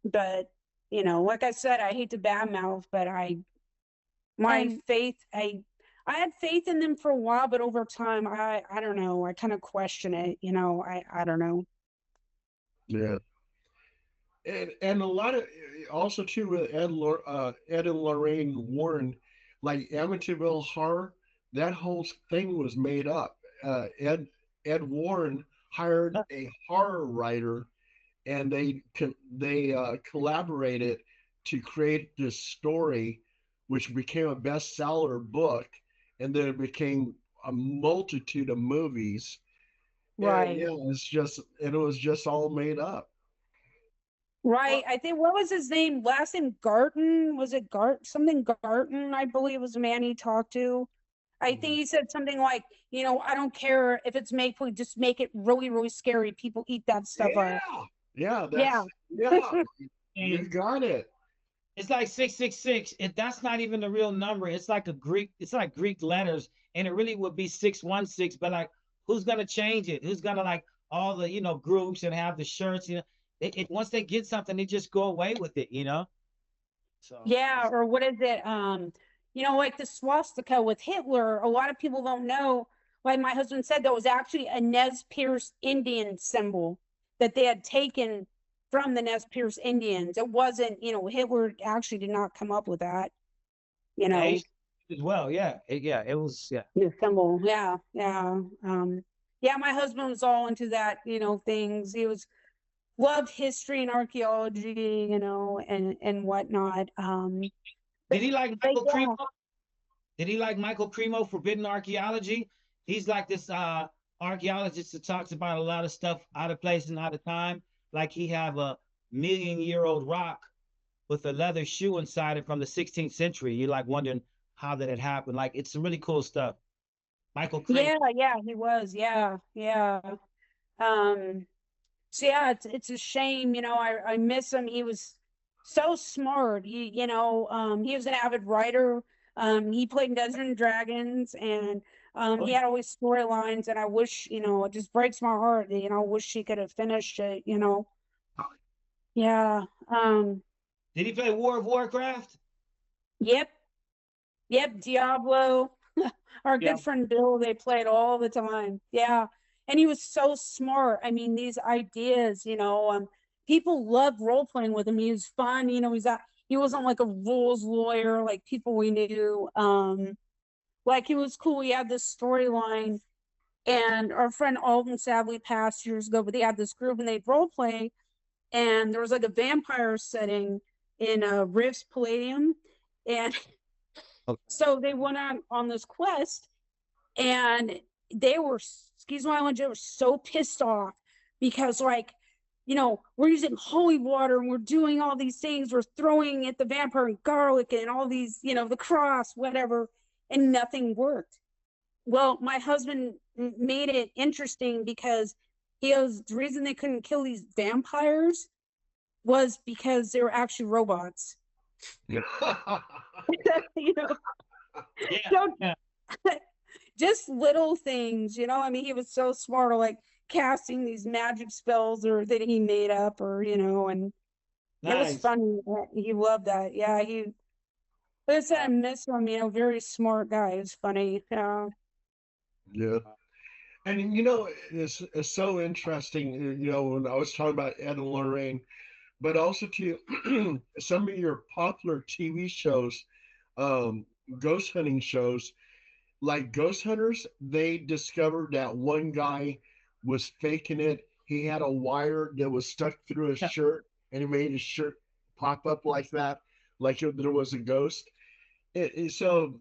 But, like I said, I hate to badmouth, but my and faith, I had faith in them for a while, but over time, I don't know. I kind of question it, I don't know. Yeah. And a lot of also too with Ed and Lorraine Warren, like Amityville Horror, that whole thing was made up. Ed Warren hired a horror writer, and they collaborated to create this story, which became a bestseller book, and then it became a multitude of movies. And Right. yeah, it was just all made up. Right. Well, I think, what was his name? Last name Garton? Was it something Garton? I believe was the man he talked to. I think he said something like, I don't care if it's make believe, just make it really, really scary. People eat that stuff yeah, up. yeah, Yeah. yeah, you And got it. it's like 666. If that's not even the real number, it's like Greek letters, and it really would be 616. But like, who's gonna change it? Who's gonna like all the groups and have the shirts? Once they get something, they just go away with it. So Yeah. Or what is it? Like the swastika with Hitler. A lot of people don't know. Like my husband said, that was actually a Nez Perce Indian symbol that they had taken from the Nez Perce Indians. It wasn't, Hitler actually did not come up with that, As well. Yeah. It was, yeah. the symbol. Yeah, yeah. Yeah, my husband was all into that, things. He was loved history and archaeology, and whatnot. Did he like But Michael yeah, Cremo? Did he like Michael Cremo, Forbidden Archaeology? He's like this archaeologist that talks about a lot of stuff out of place and out of time. Like he have a million-year-old rock with a leather shoe inside it from the 16th century. You're like wondering how that had happened. Like it's some really cool stuff. Michael Cremo. yeah, he was. Yeah, yeah. Um, so yeah, it's a shame, I miss him. He was so smart. He was an avid writer. He played in Dungeons and Dragons, and he had always storylines, and I wish, it just breaks my heart, I wish he could have finished it. Yeah. Did he play War of Warcraft? Yep. Yep, Diablo. Our Yeah. good friend Bill, they played all the time. Yeah. And he was so smart. I mean, these ideas, people loved role playing with him. He was fun, he wasn't like a rules lawyer like people we knew. Like he was cool. He had this storyline. And our friend Alden sadly passed years ago, but they had this group and they'd role play. And there was like a vampire setting in Rifts Palladium. And so they went on this quest, and they were, excuse my language, they were so pissed off because, like, we're using holy water and we're doing all these things. We're throwing at the vampire and garlic and all these, the cross, whatever, and nothing worked. Well, my husband made it interesting because he goes, the reason they couldn't kill these vampires was because they were actually robots. you know, Yeah. so Yeah. just little things, I mean, he was so smart, or like casting these magic spells or that he made up, or and it was Nice. funny. He loved that. Yeah, like I said, I miss him, very smart guy. It was funny. Yeah. Yeah. And it's so interesting, when I was talking about Ed and Lorraine, but also to some of your popular TV shows, ghost hunting shows, like Ghost Hunters, they discovered that one guy was faking it. He had a wire that was stuck through his shirt, and he made his shirt pop up like that, like there was a ghost. So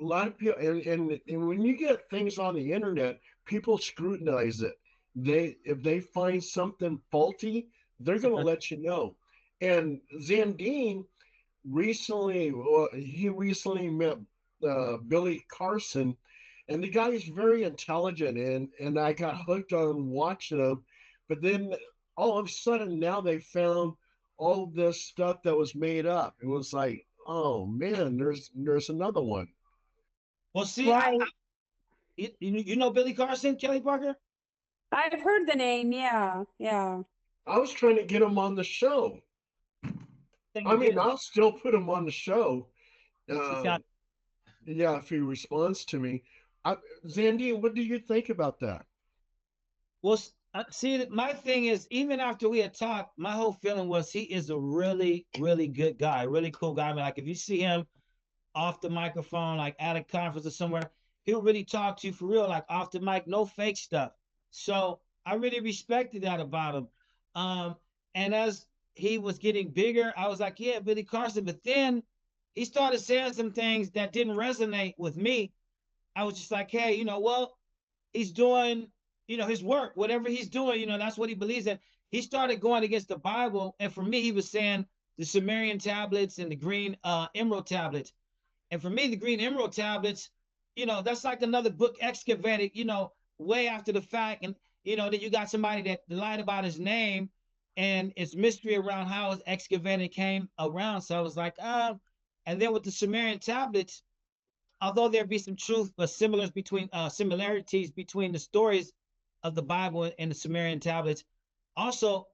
a lot of people, and when you get things on the internet, people scrutinize it. If they find something faulty, they're going to let you know. And Zandine he recently met Billy Carson, and the guy is very intelligent, and I got hooked on watching him. But then all of a sudden, now they found all this stuff that was made up. It was like, oh man, there's another one. Well, see, Right. you know Billy Carson, Kelly Parker? I've heard the name. Yeah. Yeah. I was trying to get him on the show. I mean, I'll still put him on the show. Yeah. Yeah, if he responds to me. Zandy, what do you think about that? Well, see, my thing is, even after we had talked, my whole feeling was he is a really, really good guy, really cool guy. I mean, like if you see him off the microphone, like at a conference or somewhere, he'll really talk to you for real, like off the mic, no fake stuff. So I really respected that about him. And as he was getting bigger, I was like, yeah, Billy Carson. But then he started saying some things that didn't resonate with me. I was just like, hey, well, he's doing, his work, whatever he's doing, that's what he believes in. He started going against the Bible. And for me, he was saying the Sumerian tablets and the green emerald tablets. And for me, the green emerald tablets, that's like another book excavated, way after the fact. And, then you got somebody that lied about his name, and it's mystery around how his excavated came around. So I was like, and then with the Sumerian tablets, although there be some truth, but similarities between the stories of the Bible and the Sumerian tablets. Also,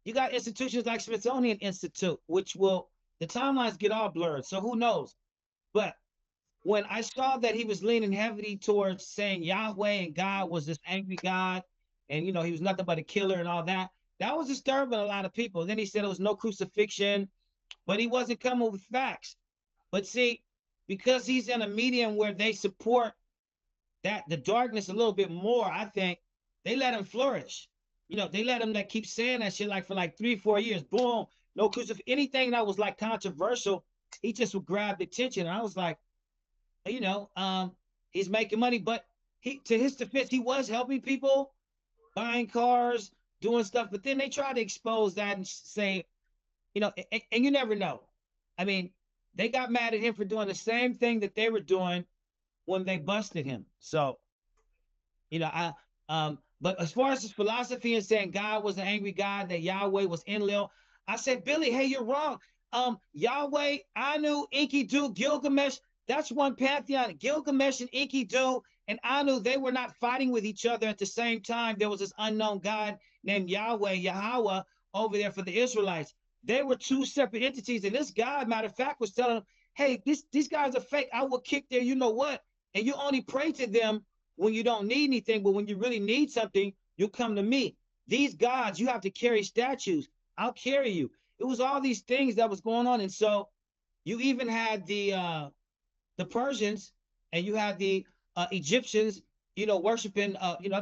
you got institutions like Smithsonian Institute, which the timelines get all blurred. So who knows? But when I saw that he was leaning heavily towards saying Yahweh and God was this angry God, and he was nothing but a killer and all that, That was disturbing a lot of people. Then he said it was no crucifixion, but he wasn't coming with facts. But see, because he's in a medium where they support that the darkness a little bit more, I think they let him flourish. They let him like keep saying that shit like for like 3, 4 years. Boom, no crucifix. Anything that was like controversial, he just would grab the attention. And I was like, he's making money, but to his defense, he was helping people, buying cars, doing stuff. But then they try to expose that and say, and you never know. I mean, they got mad at him for doing the same thing that they were doing when they busted him. So, but as far as his philosophy and saying God was an angry God, that Yahweh was Enlil, I said, Billy, hey, you're wrong. Yahweh, Anu, Enkidu, Gilgamesh, that's one pantheon. Gilgamesh and Enkidu and Anu, they were not fighting with each other at the same time. There was this unknown God named Yahweh over there for the Israelites. They were two separate entities. And this God, matter of fact, was telling them, hey, these guys are fake. I will kick their you know what. And you only pray to them when you don't need anything. But when you really need something, you come to me. These gods, you have to carry statues. I'll carry you. It was all these things that was going on. And so you even had the Persians and you had the Egyptians, worshiping,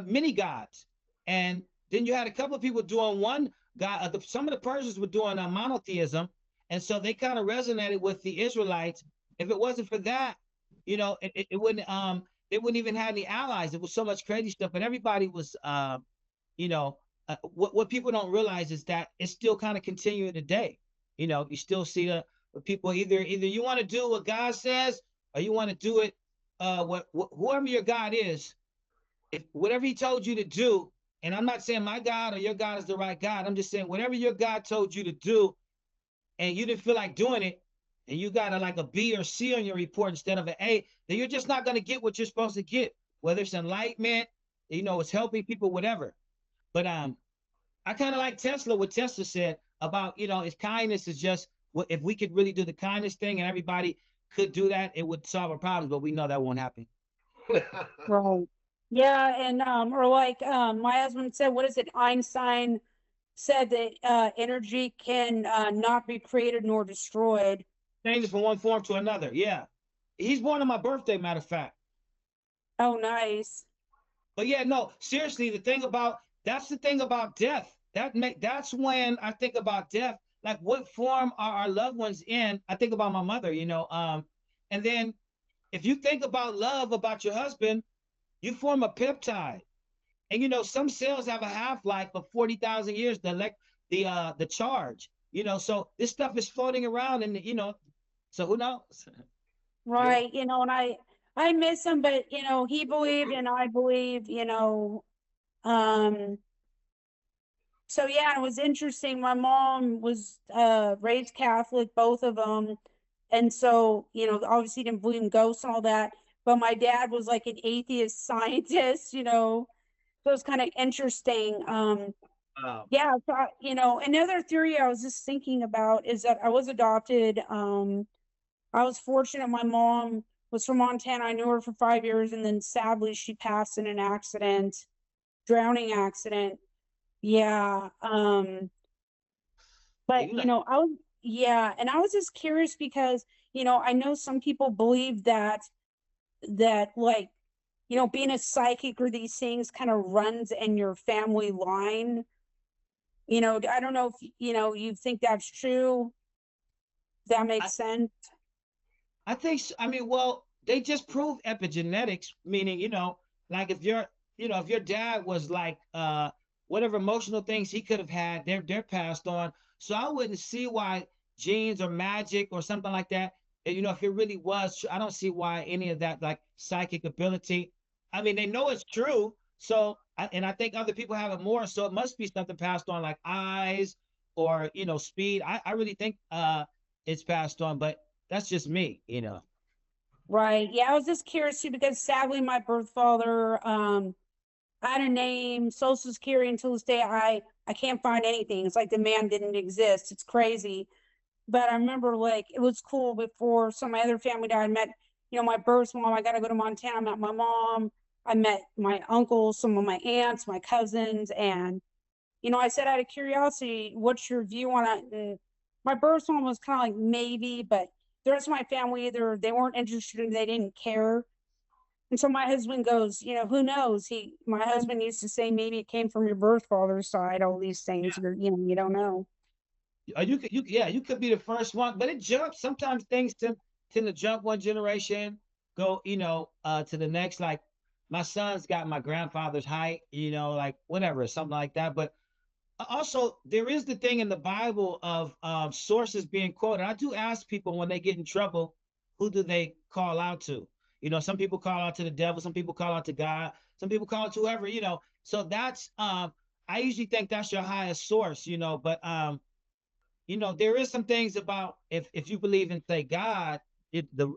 many gods. And then you had a couple of people doing one God. Some of the Persians were doing monotheism. And so they kind of resonated with the Israelites. If it wasn't for that, it wouldn't, they wouldn't even have any allies. It was so much crazy stuff, but everybody was, what people don't realize is that it's still kind of continuing today. You still see the people either you want to do what God says or you want to do it, whoever your God is, if whatever he told you to do, and I'm not saying my God or your God is the right God. I'm just saying whatever your God told you to do and you didn't feel like doing it, and you got like a B or C on your report instead of an A, then you're just not going to get what you're supposed to get, whether it's enlightenment, it's helping people, whatever. But I kind of like Tesla, what Tesla said about, his kindness is just, if we could really do the kindness thing and everybody could do that, it would solve our problems, but we know that won't happen. Right. Yeah, and or like my husband said, what is it? Einstein said that energy can not be created nor destroyed. Changes from one form to another. Yeah. He's born on my birthday, matter of fact. Oh, nice. But yeah, no, seriously, that's the thing about death. That's when I think about death. Like, what form are our loved ones in? I think about my mother, and then if you think about love, about your husband, you form a peptide. And some cells have a half-life of 40,000 years, the charge. So this stuff is floating around and so who knows? Right. And I miss him, but he believed and I believe, so yeah, it was interesting. My mom was raised Catholic, both of them. And so, obviously didn't believe in ghosts and all that. But my dad was like an atheist scientist, so it's kind of interesting. Yeah, so another theory I was just thinking about is that I was adopted. I was fortunate. My mom was from Montana. I knew her for 5 years, and then sadly she passed in an drowning accident. Yeah. But and I was just curious because, I know some people believe that like, being a psychic or these things kind of runs in your family line. I don't know if, you think that's true. That makes sense. I think, I mean, well, they just proved epigenetics, meaning, like if your dad was like, whatever emotional things he could have had, they're passed on. So I wouldn't see why genes or magic or something like that. And, if it really was, I don't see why any of that like psychic ability. I mean, they know it's true. So, and I think other people have it more. So it must be something passed on like eyes or, speed. I really think it's passed on, but that's just me, Right. Yeah, I was just curious too, because sadly my birth father had a name, social security, until this day I can't find anything. It's like the man didn't exist. It's crazy. But I remember like it was cool before some of my other family died. I met, my birth mom. I got to go to Montana. I met my mom. I met my uncle, some of my aunts, my cousins, and I said out of curiosity, what's your view on it? And my birth one was kind of like maybe, but the rest of my family either they weren't interested and they didn't care. And so my husband goes, who knows? My husband used to say maybe it came from your birth father's side, all these things, you don't know. You could be the first one, but it jumps. Sometimes things tend to jump one generation, go, to the next. Like my son's got my grandfather's height, like whatever, something like that. But also, there is the thing in the Bible of sources being quoted. I do ask people when they get in trouble, who do they call out to? Some people call out to the devil, some people call out to God, some people call out to whoever, So that's I usually think that's your highest source, but there is some things about if you believe in, say, God, the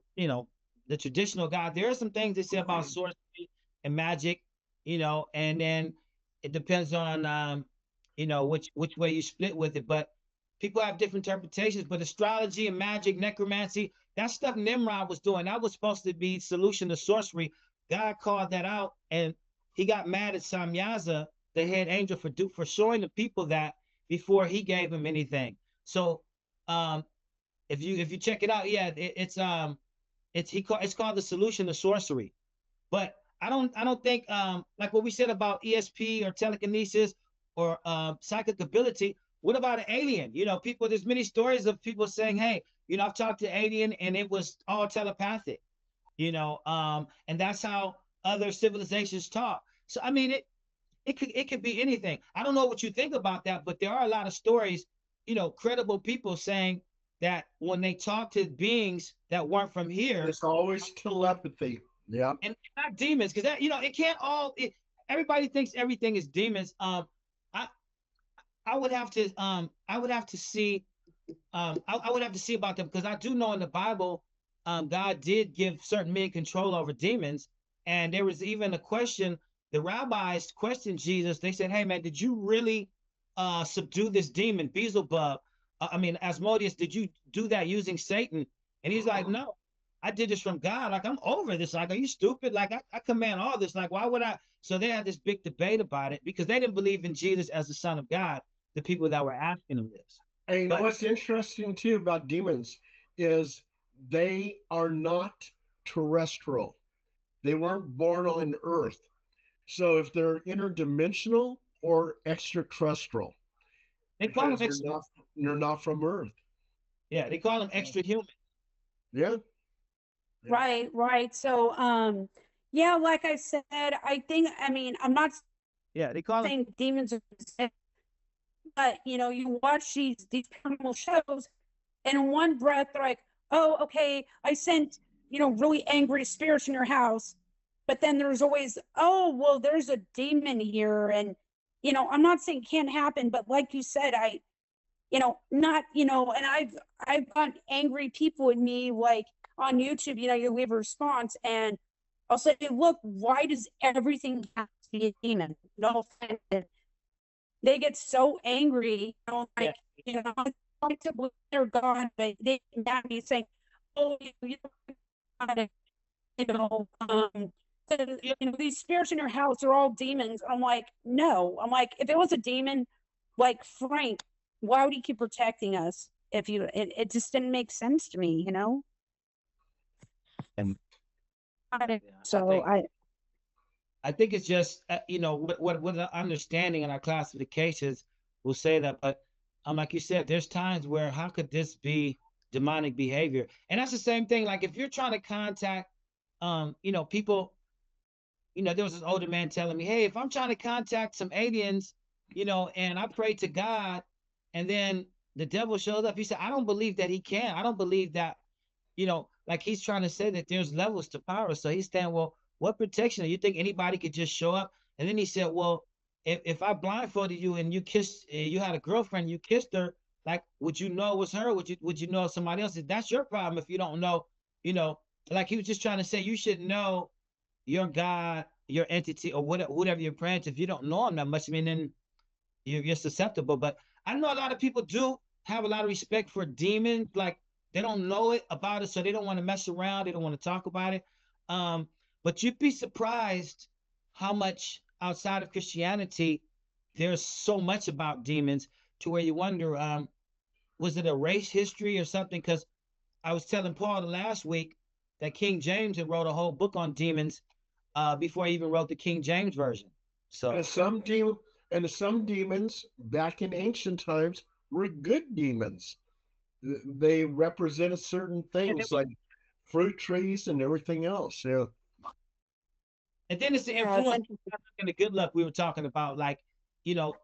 traditional God, there are some things they say about sorcery and magic, and then it depends on which way you split with it. But people have different interpretations. But astrology and magic, necromancy, that stuff Nimrod was doing, that was supposed to be solution to sorcery. God called that out, and he got mad at Samyaza, the head angel, for showing the people that before he gave him anything. So if you check it out, yeah, it's called the solution to sorcery. But I don't think like what we said about ESP or telekinesis or psychic ability. What about an alien? People, there's many stories of people saying, hey, I've talked to alien and it was all telepathic, and that's how other civilizations talk. So I mean, it could be anything. I don't know what you think about that, but there are a lot of stories, credible people saying that when they talk to beings that weren't from here, it's always telepathy. Yeah. And not demons, because that, it can't all everybody thinks everything is demons. I would have to see I would have to see about them, because I do know in the Bible God did give certain men control over demons. And there was even a question, the rabbis questioned Jesus. They said, hey man, did you really subdue this demon Beelzebub? Asmodeus, did you do that using Satan? And he's like, no, I did this from God. Like, I'm over this. Like, are you stupid? Like, I command all this. Like, why would I? So they had this big debate about it because they didn't believe in Jesus as the Son of God, the people that were asking him this. And what's interesting too about demons is they are not terrestrial. They weren't born on Earth. So if they're interdimensional or extraterrestrial, they call them they're not from Earth. Yeah, they call them extra human. Yeah. Right. So, yeah, like I said, I'm not they call saying demons are, but you watch these paranormal shows, and in one breath they're like, oh, okay, I sent, really angry spirits in your house. But then there's always, oh, well, there's a demon here. And, I'm not saying it can't happen, but like you said, and I've got angry people with me, like on YouTube, you leave a response and I'll say, look, why does everything have to be a demon? No offense. They get so angry, like, like to believe they're God, but they not be saying, oh, these spirits in your house are all demons. I'm like, no. I'm like, if it was a demon, like Frank, why would he keep protecting us? It just didn't make sense to me, And so I think it's just what the understanding and our classifications will say that, but like you said, there's times where how could this be demonic behavior? And that's the same thing. Like if you're trying to contact people, there was this older man telling me, hey, if I'm trying to contact some aliens, and I pray to God, and then the devil shows up, he said, I don't believe that he can. I don't believe that, like he's trying to say that there's levels to power. So he's saying, well, what protection? You think anybody could just show up? And then he said, well, if I blindfolded you and you kissed, you had a girlfriend, you kissed her, like, would you know it was her? Would you know somebody else? That's your problem if you don't know, like he was just trying to say, you should know your God, your entity, or whatever you're praying to. If you don't know him that much, then you're susceptible. But I know a lot of people do have a lot of respect for demons. Like they don't know it about it, so they don't want to mess around. They don't want to talk about it. But you'd be surprised how much outside of Christianity, there's so much about demons to where you wonder, was it a race history or something? Because I was telling Paul the last week that King James had wrote a whole book on demons before he even wrote the King James version. So And some demons back in ancient times were good demons. They represented certain things like fruit trees and everything else. Yeah. and then it's the Yeah, it's influence and the good luck we were talking about, like,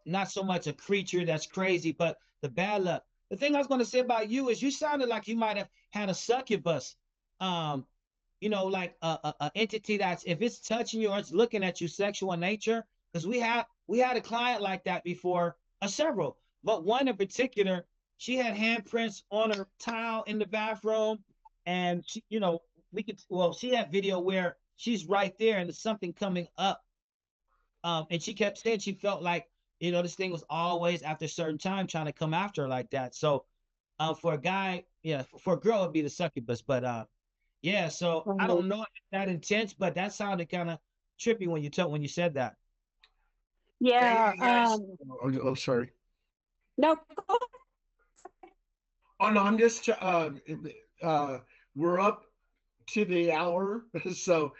not so much a creature that's crazy, but the bad luck. The thing I was going to say about you is you sounded like you might have had a succubus, um, like a entity that's, if it's touching you or it's looking at you sexual in nature. Because we had a client like that before, several, but one in particular, she had handprints on her tile in the bathroom, and she had video where she's right there and there's something coming up, and she kept saying she felt like, this thing was always after a certain time trying to come after her like that. So, for a guy, yeah, for a girl it'd be the succubus, but yeah. So I Mhm. don't know if it's that intense, but that sounded kind of trippy when you said that. Yeah. Hey, guys. Oh, sorry. No, go Oh no, I'm just we're up to the hour, so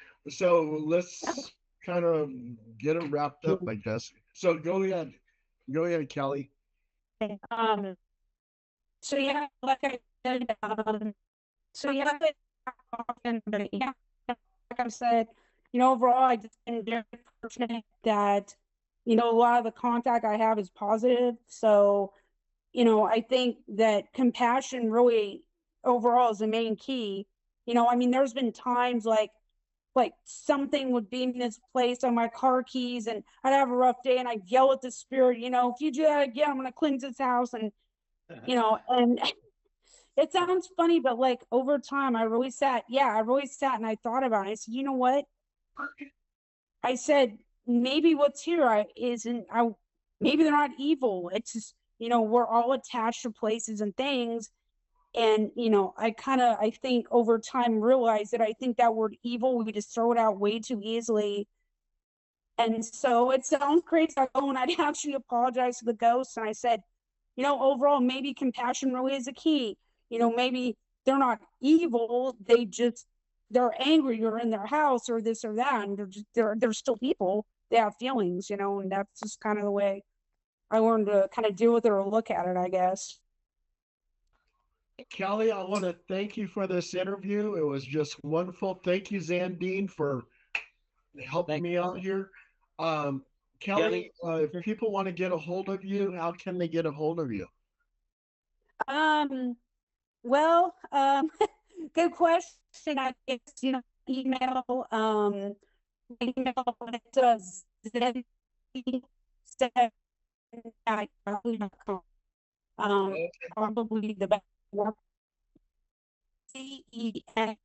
let's kind of get it wrapped up, I guess. So go ahead, Kelly. ahead. So yeah, like I said, so yeah, but often, but yeah, like I said, overall, I just been very fortunate that, a lot of the contact I have is positive. So, I think that compassion really overall is the main key. I mean, there's been times like something would be misplaced on my car keys and I'd have a rough day and I'd yell at the spirit, if you do that again, I'm gonna cleanse this house. And it sounds funny, but like over time I really sat and I thought about it. I said, you know what? I said, maybe what's here isn't I maybe they're not evil. It's just, we're all attached to places and things. And, I think over time realized that I think that word evil, we just throw it out way too easily. And so it sounds crazy. I go and I'd actually apologize to the ghosts. And I said, overall, maybe compassion really is a key. Maybe they're not evil. They're angry or in their house or this or that. And they're still people. They have feelings, and that's just kind of the way I learned to kind of deal with it or look at it, I guess. Kelly, I want to thank you for this interview. It was just wonderful. Thank you, Zandine, for helping Thank me out here. Um, Kelly, Kelly. if people want to get a hold of you, how can they get a hold of you? Um, well, good question. I guess, email, email, it does yahoo.com. Okay. Probably the best work. CENTR.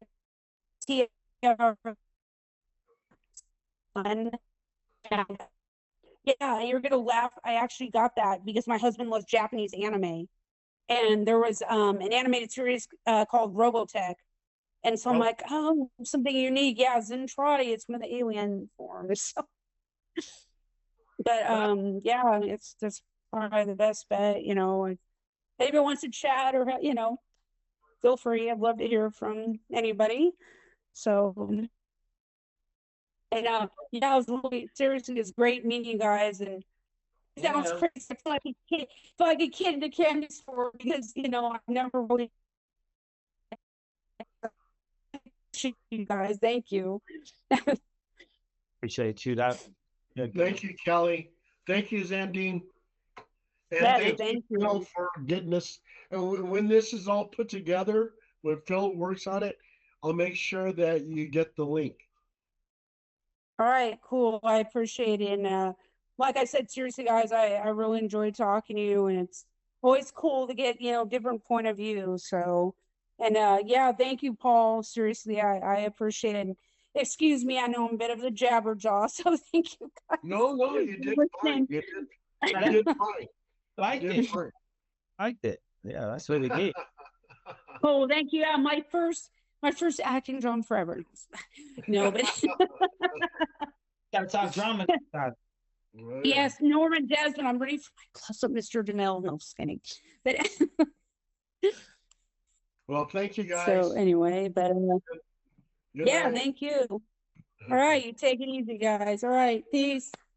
Yeah, you're gonna laugh. I actually got that because my husband loves Japanese anime, and there was an animated series called Robotech, and so I'm Oh, like, oh, something unique. Yeah, Zentradi. It's one of the alien forms. But yeah, that's probably the best bet. If anyone wants to chat or feel free. I'd love to hear from anybody. So, and yeah, it was really seriously, it's great meeting you guys. And it sounds yeah. crazy. I feel like a kid in a candy store because I've never really appreciate you guys. Thank you. Appreciate you. That. Yeah, Thank you, Kelly. Thank you, Zandine. And Yes, thank you, thank Phil, you. for getting this. And when this is all put together, when Phil works on it, I'll make sure that you get the link. All right, cool. I appreciate it. And like I said, seriously, guys, I really enjoyed talking to you, and it's always cool to get, different point of view. So, and yeah, thank you, Paul. Seriously, I appreciate it. Excuse me, I know I'm a bit of a jabberjaw, so thank you guys No, you for did fine. listening. You did fine. liked You did it. fine. Liked it. Yeah, that's what we need. Oh, thank you. Yeah, my first acting job forever. No, but Gotta talk drama. Oh, yeah. Yes, Norman Desmond. I'm ready for my glass of Mr. Danell. No, just kidding. But Well, thank you guys. so anyway, but Good yeah, night. thank you. All Okay. right, you take it easy, guys. All right, peace.